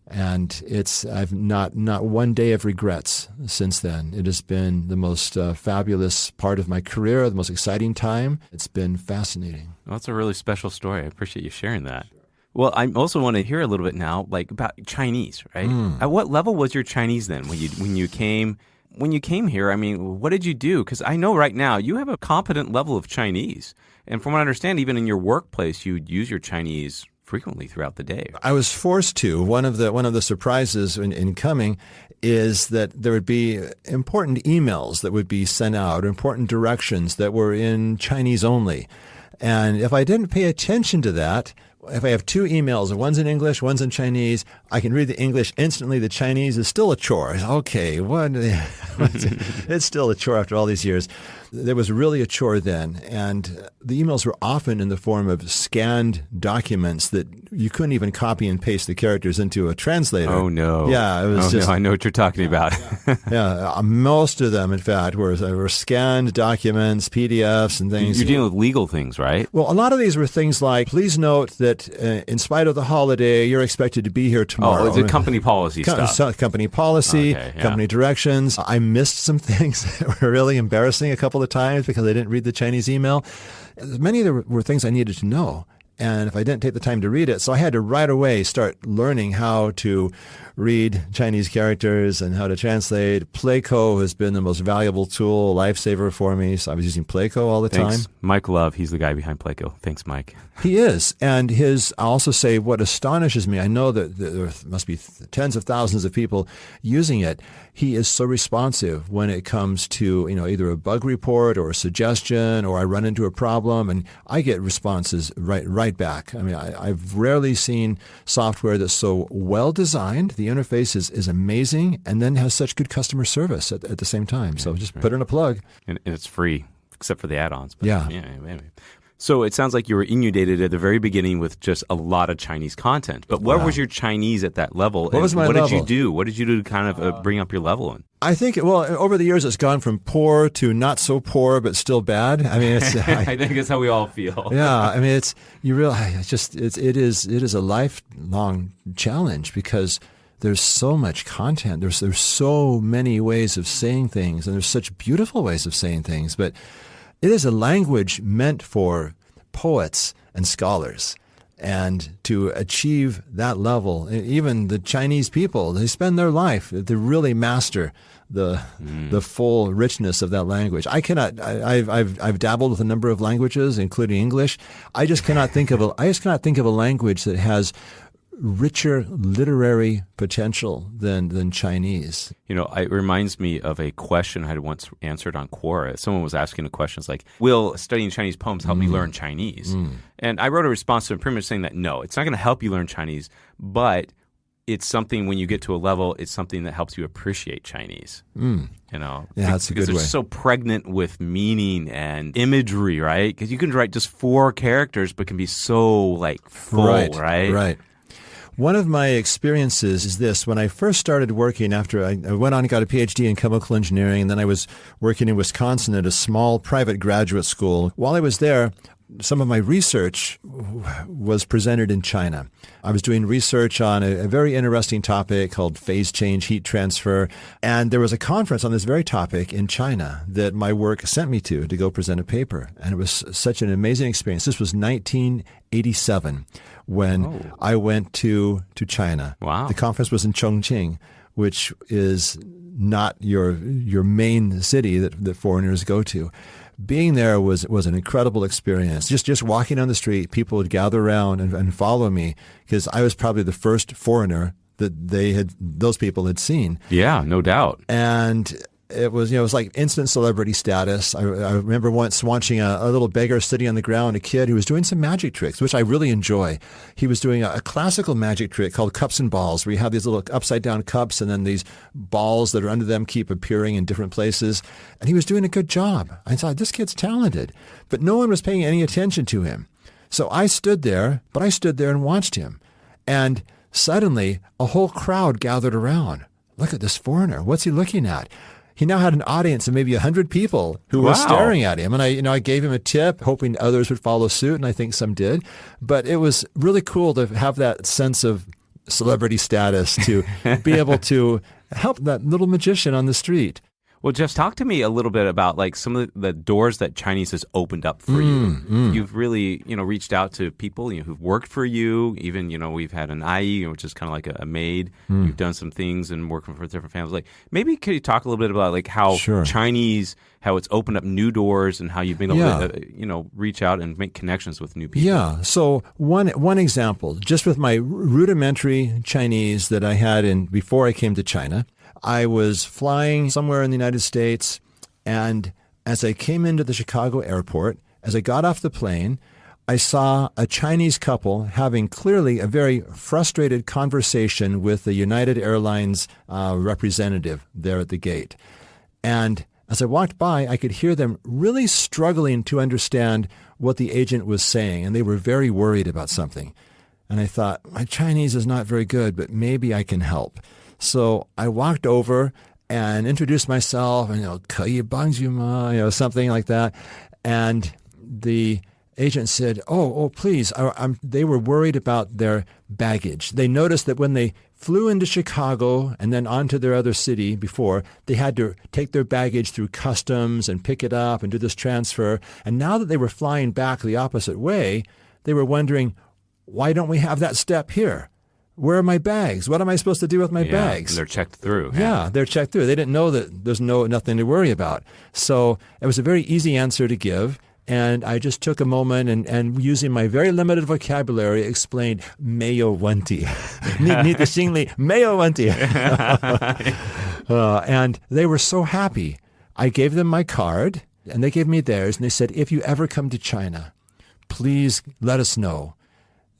And I've not one day of regrets since then. It has been the most fabulous part of my career, the most exciting time. It's been fascinating. Well, that's a really special story. I appreciate you sharing that. Well, I also want to hear a little bit now, like about Chinese, right? At what level was your Chinese then when you came here? I mean, what did you do? Because I know right now you have a competent level of Chinese, and from what I understand, even in your workplace, you use your Chinese frequently throughout the day. I was forced to. One of the surprises in coming is that there would be important emails that would be sent out, important directions that were in Chinese only. And if I didn't pay attention to that, if I have two emails, and one's in English, one's in Chinese, I can read the English instantly. The Chinese is still a chore. Okay, it's still a chore after all these years. There was really a chore then, and the emails were often in the form of scanned documents that you couldn't even copy and paste the characters into a translator. Oh, no. Yeah, it was no, I know what you're talking about. Yeah, most of them, in fact, were scanned documents, PDFs, and things. You're dealing with legal things, right? Well, a lot of these were things like, please note that in spite of the holiday, you're expected to be here tomorrow. Oh, it's a company policy stuff. Company policy, Okay, yeah. company directions. I missed some things that were really embarrassing a couple of times because I didn't read the Chinese email. Many of them were things I needed to know. And if I didn't take the time to read it, so I had to right away start learning how to read Chinese characters and how to translate. Playco has been the most valuable tool, lifesaver for me. So I was using Playco all the Thanks. time. Mike Love, he's the guy behind Playco. Thanks, Mike. He is. And I'll also say what astonishes me, I know that there must be tens of thousands of people using it. He is so responsive when it comes to, either a bug report or a suggestion, or I run into a problem, and I get responses right back. I mean, I've rarely seen software that's so well designed. The interface is amazing, and then has such good customer service at the same time. So just put in a plug. And it's free, except for the add-ons. But yeah. Anyway. So it sounds like you were inundated at the very beginning with just a lot of Chinese content. But what was your Chinese at that level? What was my level? What did you do? What did you do to kind of bring up your level? I think, over the years, it's gone from poor to not so poor, but still bad. I mean, I think that's how we all feel. Yeah. I mean, you realize it is a lifelong challenge because there's so much content. There's so many ways of saying things, and there's such beautiful ways of saying things. But it is a language meant for poets and scholars. And to achieve that level, even the Chinese people, they spend their life to really master the full richness of that language. I've dabbled with a number of languages, including English. I just cannot think of a language that has richer literary potential than Chinese. It reminds me of a question I had once answered on Quora. Someone was asking a question. It's like, will studying Chinese poems help me learn Chinese? And I wrote a response to him pretty much saying that no, it's not going to help you learn Chinese, but it's something when you get to a level, it's something that helps you appreciate Chinese. Yeah, that's a good way. Because they're so pregnant with meaning and imagery, right? Because you can write just 4 characters, but can be so full, right? Right. One of my experiences is this. When I first started working, after I went on and got a PhD in chemical engineering, and then I was working in Wisconsin at a small private graduate school. While I was there, some of my research was presented in China. I was doing research on a very interesting topic called phase change heat transfer. And there was a conference on this very topic in China that my work sent me to go present a paper. And it was such an amazing experience. This was 1987 when I went to China. Wow. The conference was in Chongqing, which is not your main city that foreigners go to. Being there was an incredible experience. Just walking on the street, people would gather around and follow me because I was probably the first foreigner that those people had seen. Yeah, no doubt. And it was like instant celebrity status. I remember once watching a little beggar sitting on the ground, a kid who was doing some magic tricks, which I really enjoy. He was doing a classical magic trick called cups and balls, where you have these little upside down cups and then these balls that are under them keep appearing in different places. And he was doing a good job. I thought, this kid's talented. But no one was paying any attention to him. So I stood there and watched him. And suddenly a whole crowd gathered around. Look at this foreigner. What's he looking at? He now had an audience of maybe 100 people who were staring at him. And I gave him a tip, hoping others would follow suit, and I think some did. But it was really cool to have that sense of celebrity status, to be able to help that little magician on the street. Well, Jeff, talk to me a little bit about like some of the doors that Chinese has opened up for you. You've really, reached out to people who've worked for you. Even, we've had an IE, which is kind of like a maid. You've done some things and working for different families. Like, maybe could you talk a little bit about like how Chinese, how it's opened up new doors and how you've been able to, reach out and make connections with new people? Yeah. So one example, just with my rudimentary Chinese that I had before I came to China, I was flying somewhere in the United States, and as I came into the Chicago airport, as I got off the plane, I saw a Chinese couple having clearly a very frustrated conversation with the United Airlines representative there at the gate. And as I walked by, I could hear them really struggling to understand what the agent was saying, and they were very worried about something. And I thought, my Chinese is not very good, but maybe I can help. So I walked over and introduced myself, and 可以帮助吗? Something like that. And the agent said, "Oh, please." They were worried about their baggage. They noticed that when they flew into Chicago and then on to their other city before, they had to take their baggage through customs and pick it up and do this transfer. And now that they were flying back the opposite way, they were wondering, why don't we have that step here? Where are my bags? What am I supposed to do with my bags? And they're checked through. Yeah, they're checked through. They didn't know that there's nothing to worry about. So it was a very easy answer to give. And I just took a moment and using my very limited vocabulary, explained 没有问题. 你的行李没有问题. And they were so happy. I gave them my card, and they gave me theirs. And they said, if you ever come to China, please let us know.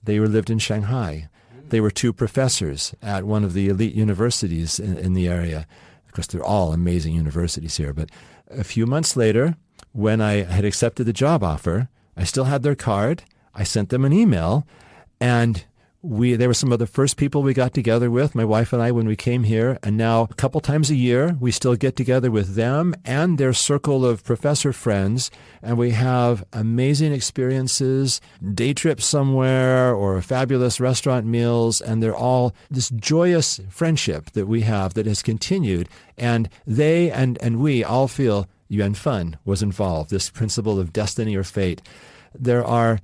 They lived in Shanghai. They were two professors at one of the elite universities in the area. Of course, they're all amazing universities here. But a few months later, when I had accepted the job offer, I still had their card. I sent them an email, and they were some of the first people we got together with, my wife and I, when we came here. And now a couple times a year, we still get together with them and their circle of professor friends, and we have amazing experiences, day trips somewhere or fabulous restaurant meals, and they're all this joyous friendship that we have that has continued. And they and we all feel Yuanfen was involved, this principle of destiny or fate. There are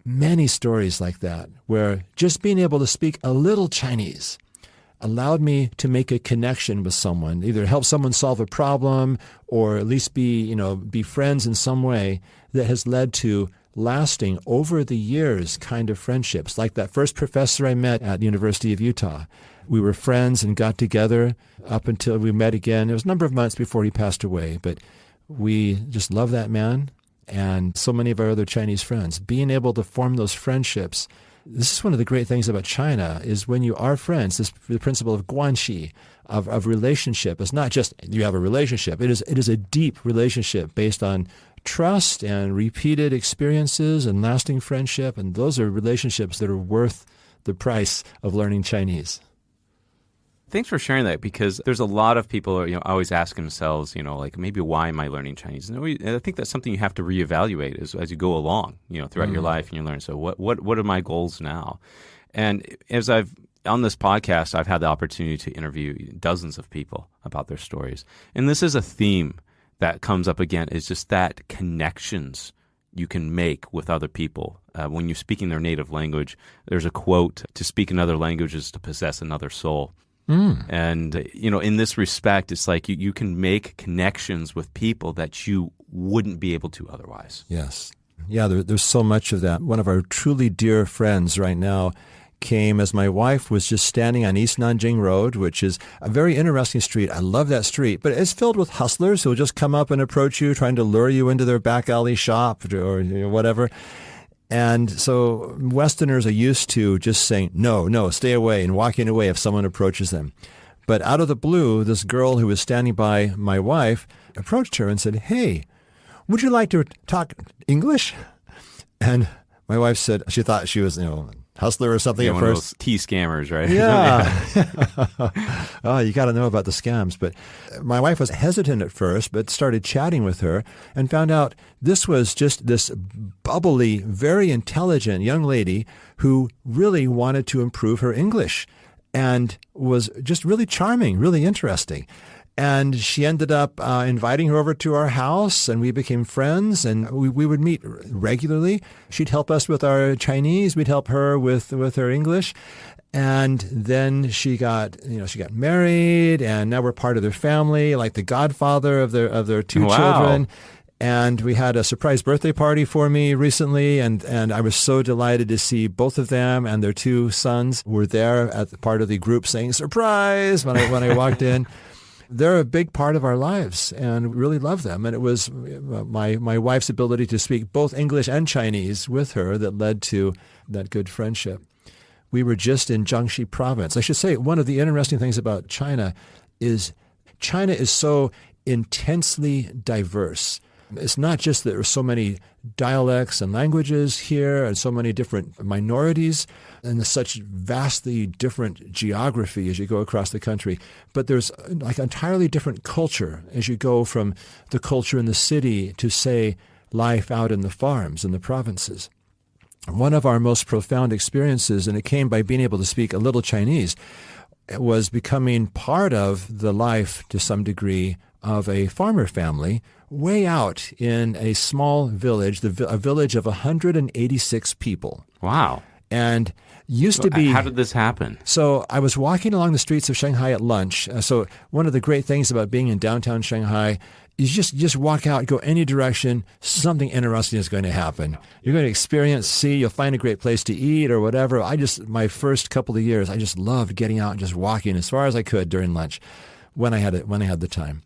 many stories like that, where just being able to speak a little Chinese allowed me to make a connection with someone, either help someone solve a problem or at least be friends in some way, that has led to lasting over the years kind of friendships. Like that first professor I met at the University of Utah. We were friends and got together up until we met again. It was a number of months before he passed away, but we just love that man. And so many of our other Chinese friends, being able to form those friendships. This is one of the great things about China, is when you are friends, the principle of guanxi, of relationship. It's not just you have a relationship. It is a deep relationship based on trust and repeated experiences and lasting friendship. And those are relationships that are worth the price of learning Chinese. Thanks for sharing that, because there's a lot of people always ask themselves, like, maybe why am I learning Chinese? And I think that's something you have to reevaluate as you go along, throughout your life, and you learn. So what are my goals now? And as on this podcast, I've had the opportunity to interview dozens of people about their stories. And this is a theme that comes up again, is just that connections you can make with other people. When you're speaking their native language, there's a quote, to speak another language is to possess another soul. And, in this respect, it's like you can make connections with people that you wouldn't be able to otherwise. Yes. Yeah, there's so much of that. One of our truly dear friends right now came as my wife was just standing on East Nanjing Road, which is a very interesting street. I love that street, but it's filled with hustlers who will just come up and approach you, trying to lure you into their back alley shop or whatever. And so Westerners are used to just saying, no, stay away, and walking away if someone approaches them. But out of the blue, this girl who was standing by my wife approached her and said, "Hey, would you like to talk English?" And my wife said, she thought she was, hustler or something at one first. Of those T-scammers, right? Yeah. Oh, you got to know about the scams. But my wife was hesitant at first, but started chatting with her and found out this was just this bubbly, very intelligent young lady who really wanted to improve her English and was just really charming, really interesting. And she ended up inviting her over to our house, and we became friends, and we would meet regularly. She'd help us with our Chinese. We'd help her with her English. And then she got married, and now we're part of their family, like the godfather of their two children. And we had a surprise birthday party for me recently, and I was so delighted to see both of them and their two sons were there at the part of the group saying "surprise" when I walked in. They're a big part of our lives, and we really love them. And it was my wife's ability to speak both English and Chinese with her that led to that good friendship. We were just in Jiangxi province. I should say, one of the interesting things about China is so intensely diverse. It's not just that there are so many dialects and languages here and so many different minorities and such vastly different geography as you go across the country, but there's like entirely different culture as you go from the culture in the city to, say, life out in the farms in the provinces. One of our most profound experiences, and it came by being able to speak a little Chinese, was becoming part of the life to some degree of a farmer family way out in a small village, a village of 186 people. Wow. And used to be... How did this happen? So I was walking along the streets of Shanghai at lunch. So one of the great things about being in downtown Shanghai is just walk out, go any direction, something interesting is going to happen. You're going to you'll find a great place to eat or whatever. My first couple of years, I just loved getting out and just walking as far as I could during lunch when I had the time.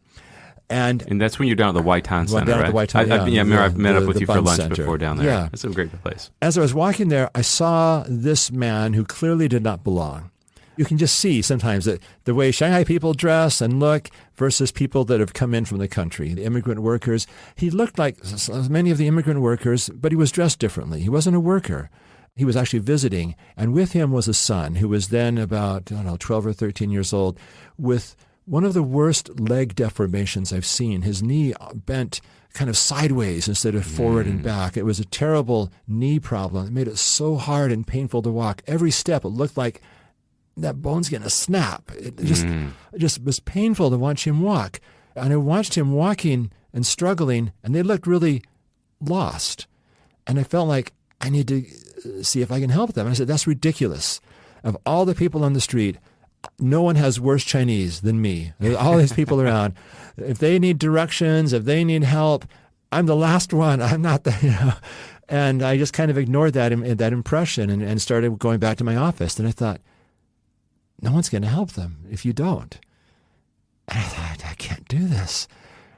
And that's when you're down at the Waitan Center, down right? at the Waitan, I've met up with you for lunch center. before down there. Yeah. It's a great place. As I was walking there, I saw this man who clearly did not belong. You can just see sometimes that the way Shanghai people dress and look versus people that have come in from the country, the immigrant workers. He looked like many of the immigrant workers, but he was dressed differently. He wasn't a worker. He was actually visiting, and with him was a son who was then about 12 or 13 years old with one of the worst leg deformations I've seen. His knee bent kind of sideways instead of forward and back. It was a terrible knee problem. It made it so hard and painful to walk. Every step, it looked like that bone's going to snap. It just was painful to watch him walk. And I watched him walking and struggling, and they looked really lost. And I felt like I need to see if I can help them. And I said, that's ridiculous. Of all the people on the street, no one has worse Chinese than me. There's all these people around. If they need directions, if they need help, I'm the last one. I'm not the, And I just kind of ignored that impression and started going back to my office. And I thought, no one's going to help them if you don't. And I thought, I can't do this.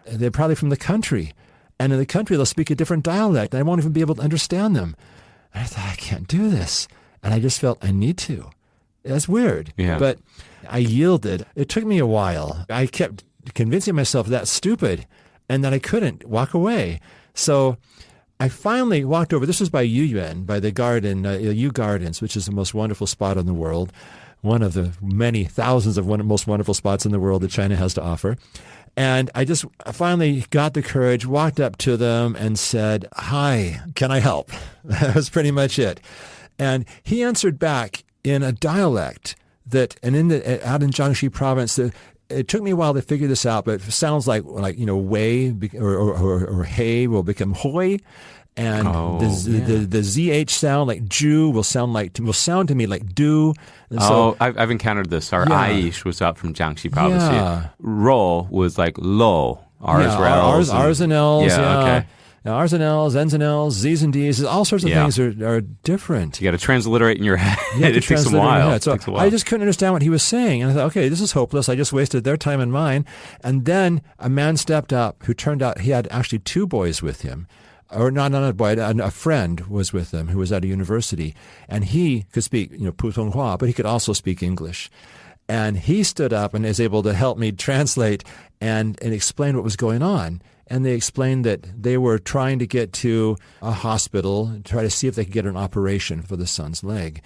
They're probably from the country. And in the country, they'll speak a different dialect. I won't even be able to understand them. And I thought, I can't do this. And I just felt I need to. That's weird. Yeah. But I yielded. It took me a while. I kept convincing myself that's stupid and that I couldn't walk away. So I finally walked over. This was by Yuanfen, by the garden, Yu Gardens, which is the most wonderful spot in the world, one of the many thousands of most wonderful spots in the world that China has to offer. And I just finally got the courage, walked up to them and said, "Hi, can I help?" That was pretty much it. And he answered back in a dialect that, and out in Jiangxi province, it took me a while to figure this out, but it sounds like wei or hey will become hoi. And the ZH sound, like Ju, will sound to me like do. And so, I've encountered this. Our Aish was out from Jiangxi province. Yeah. Ro was like lo. R's were L's. R's and L's. Yeah, okay. Now, R's and L's, N's and L's, Z's and D's, all sorts of things are different. You got to transliterate in your head. It takes a while. So I just couldn't understand what he was saying. And I thought, okay, this is hopeless. I just wasted their time and mine. And then a man stepped up who turned out he had actually 2 boys with him. Or not a boy, a friend was with them who was at a university. And he could speak, Putonghua, but he could also speak English. And he stood up and is able to help me translate and explain what was going on. And they explained that they were trying to get to a hospital and try to see if they could get an operation for the son's leg.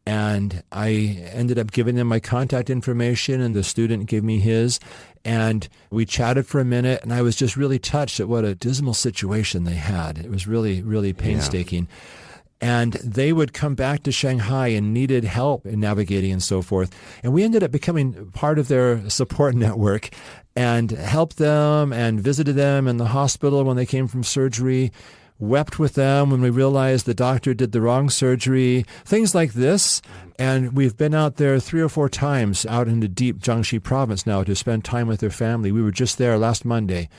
And I ended up giving them my contact information, and the student gave me his. And we chatted for a minute, and I was just really touched at what a dismal situation they had. It was really, really painstaking. Yeah. And they would come back to Shanghai and needed help in navigating and so forth. And we ended up becoming part of their support network and helped them and visited them in the hospital when they came from surgery, wept with them when we realized the doctor did the wrong surgery, things like this. And we've been out there 3 or 4 times out in the deep Jiangxi province now to spend time with their family. We were just there last Monday,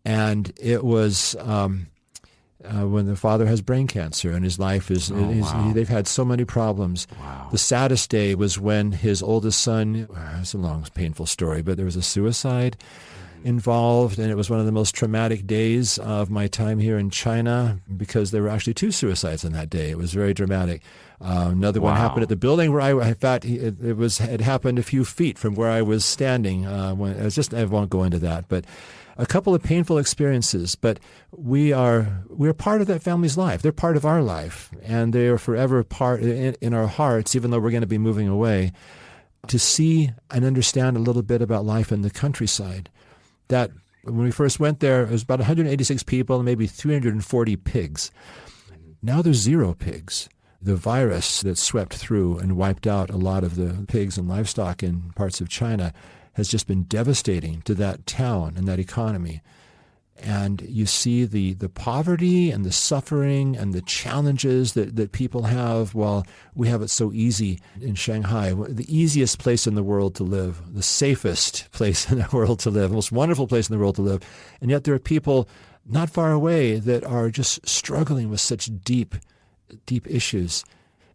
and it was when the father has brain cancer and his life is, they've had so many problems. Wow. The saddest day was when his oldest son, it's a long, painful story, but there was a suicide involved, and it was one of the most traumatic days of my time here in China because there were actually 2 suicides on that day. It was very dramatic. Another one happened at the building where in fact, it happened a few feet from where I was standing. I won't go into that, but a couple of painful experiences. But we're part of that family's life. They're part of our life, and they are forever part in our hearts, even though we're going to be moving away. To see and understand a little bit about life in the countryside. That when we first went there, it was about 186 people and maybe 340 pigs. Now there's 0 pigs. The virus that swept through and wiped out a lot of the pigs and livestock in parts of China has just been devastating to that town and that economy. And you see the poverty and the suffering and the challenges that people have while we have it so easy in Shanghai, the easiest place in the world to live, the safest place in the world to live, the most wonderful place in the world to live. And yet there are people not far away that are just struggling with such deep issues.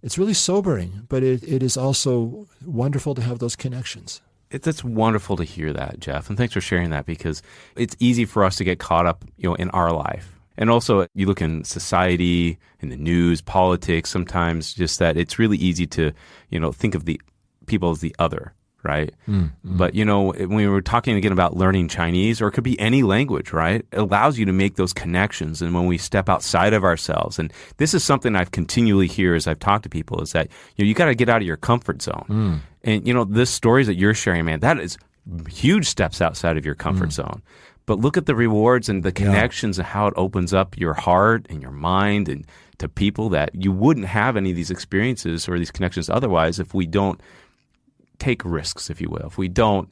It's really sobering, but it is also wonderful to have those connections. It's wonderful to hear that, Jeff, and thanks for sharing that, because it's easy for us to get caught up, in our life. And also, you look in society, in the news, politics, sometimes just that it's really easy to, think of the people as the other, right? Mm-hmm. But, when we were talking again about learning Chinese, or it could be any language, right? It allows you to make those connections. And when we step outside of ourselves, and this is something I've continually hear as I've talked to people, is that, you got to get out of your comfort zone. Mm. And, this stories that you're sharing, man, that is huge steps outside of your comfort zone. But look at the rewards and the connections and how it opens up your heart and your mind and to people that you wouldn't have any of these experiences or these connections otherwise if we don't take risks, if you will, if we don't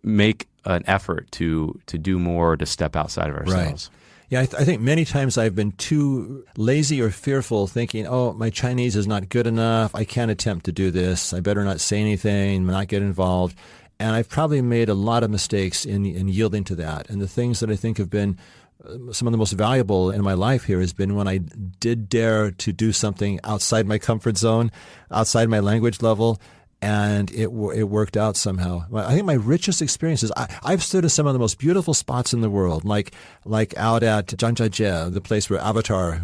make an effort to do more, to step outside of ourselves. Right. Yeah, I think many times I've been too lazy or fearful, thinking, my Chinese is not good enough. I can't attempt to do this. I better not say anything, not get involved. And I've probably made a lot of mistakes in yielding to that. And the things that I think have been some of the most valuable in my life here has been when I did dare to do something outside my comfort zone, outside my language level, and it worked out somehow. I think my richest experiences, I've stood at some of the most beautiful spots in the world, like out at Zhangjiajie, the place where Avatar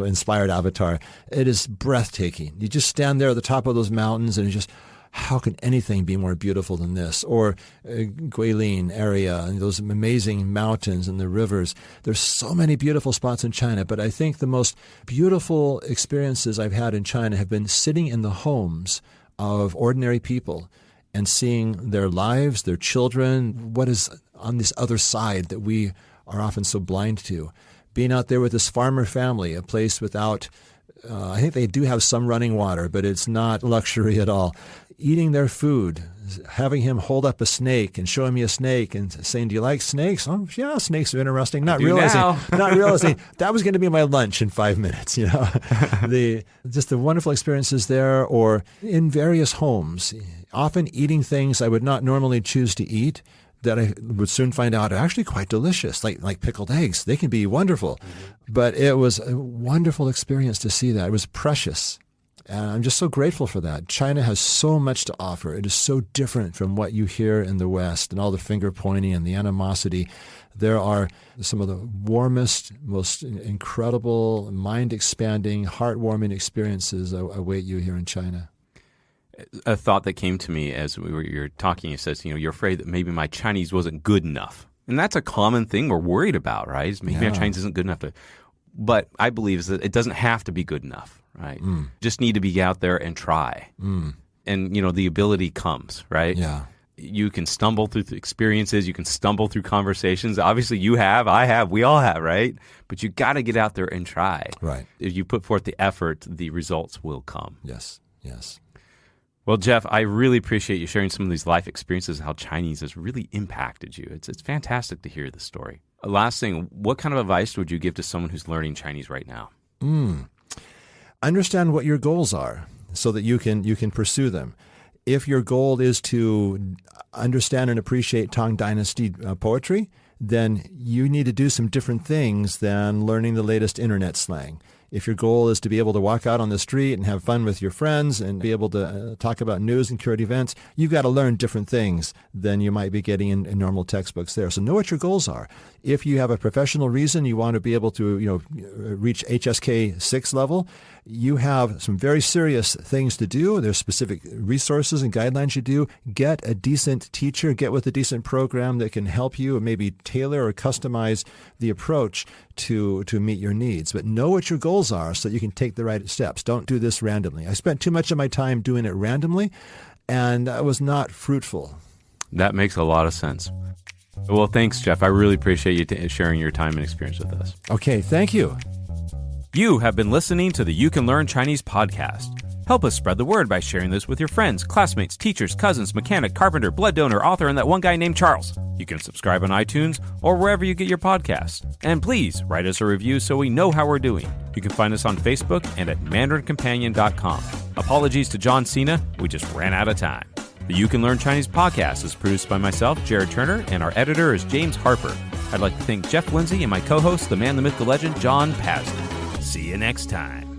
inspired Avatar. It is breathtaking. You just stand there at the top of those mountains and just, how can anything be more beautiful than this? Or Guilin area and those amazing mountains and the rivers. There's so many beautiful spots in China, but I think the most beautiful experiences I've had in China have been sitting in the homes of ordinary people and seeing their lives, their children, what is on this other side that we are often so blind to. Being out there with this farmer family, a place without, I think they do have some running water, but it's not luxury at all. Eating their food, having him hold up a snake and showing me a snake and saying, "Do you like snakes?" "Oh, yeah, snakes are interesting." Not realizing that was going to be my lunch in 5 minutes. Just the wonderful experiences there, or in various homes, often eating things I would not normally choose to eat, that I would soon find out are actually quite delicious, like pickled eggs. They can be wonderful. Mm-hmm. But it was a wonderful experience to see that. It was precious. And I'm just so grateful for that. China has so much to offer. It is so different from what you hear in the West and all the finger pointing and the animosity. There are some of the warmest, most incredible, mind-expanding, heartwarming experiences await you here in China. A thought that came to me as you were talking, it says, you're afraid that maybe my Chinese wasn't good enough. And that's a common thing we're worried about, right? Maybe my Chinese isn't good enough. But I believe is that it doesn't have to be good enough, right? Just need to be out there and try. And, the ability comes, right? Yeah. You can stumble through experiences. You can stumble through conversations. Obviously, you have, I have, we all have, right? But you got to get out there and try. Right. If you put forth the effort, the results will come. Yes. Well, Jeff, I really appreciate you sharing some of these life experiences and how Chinese has really impacted you. It's fantastic to hear this story. Last thing, what kind of advice would you give to someone who's learning Chinese right now? Understand what your goals are so that you can pursue them. If your goal is to understand and appreciate Tang Dynasty poetry, then you need to do some different things than learning the latest internet slang. If your goal is to be able to walk out on the street and have fun with your friends and be able to talk about news and current events, you've got to learn different things than you might be getting in normal textbooks there. So know what your goals are. If you have a professional reason you want to be able to reach HSK 6 level, you have some very serious things to do. There's specific resources and guidelines you do. Get a decent teacher, get with a decent program that can help you and maybe tailor or customize the approach to meet your needs. But know what your goals are so that you can take the right steps. Don't do this randomly. I spent too much of my time doing it randomly, and that was not fruitful. That makes a lot of sense. Well, thanks, Jeff. I really appreciate you sharing your time and experience with us. Okay, thank you. You have been listening to the You Can Learn Chinese podcast. Help us spread the word by sharing this with your friends, classmates, teachers, cousins, mechanic, carpenter, blood donor, author, and that one guy named Charles. You can subscribe on iTunes or wherever you get your podcasts. And please write us a review so we know how we're doing. You can find us on Facebook and at mandarincompanion.com. Apologies to John Cena, we just ran out of time. The You Can Learn Chinese podcast is produced by myself, Jared Turner, and our editor is James Harper. I'd like to thank Jeff Lindsay and my co-host, the man, the myth, the legend, John Pazin. See you next time.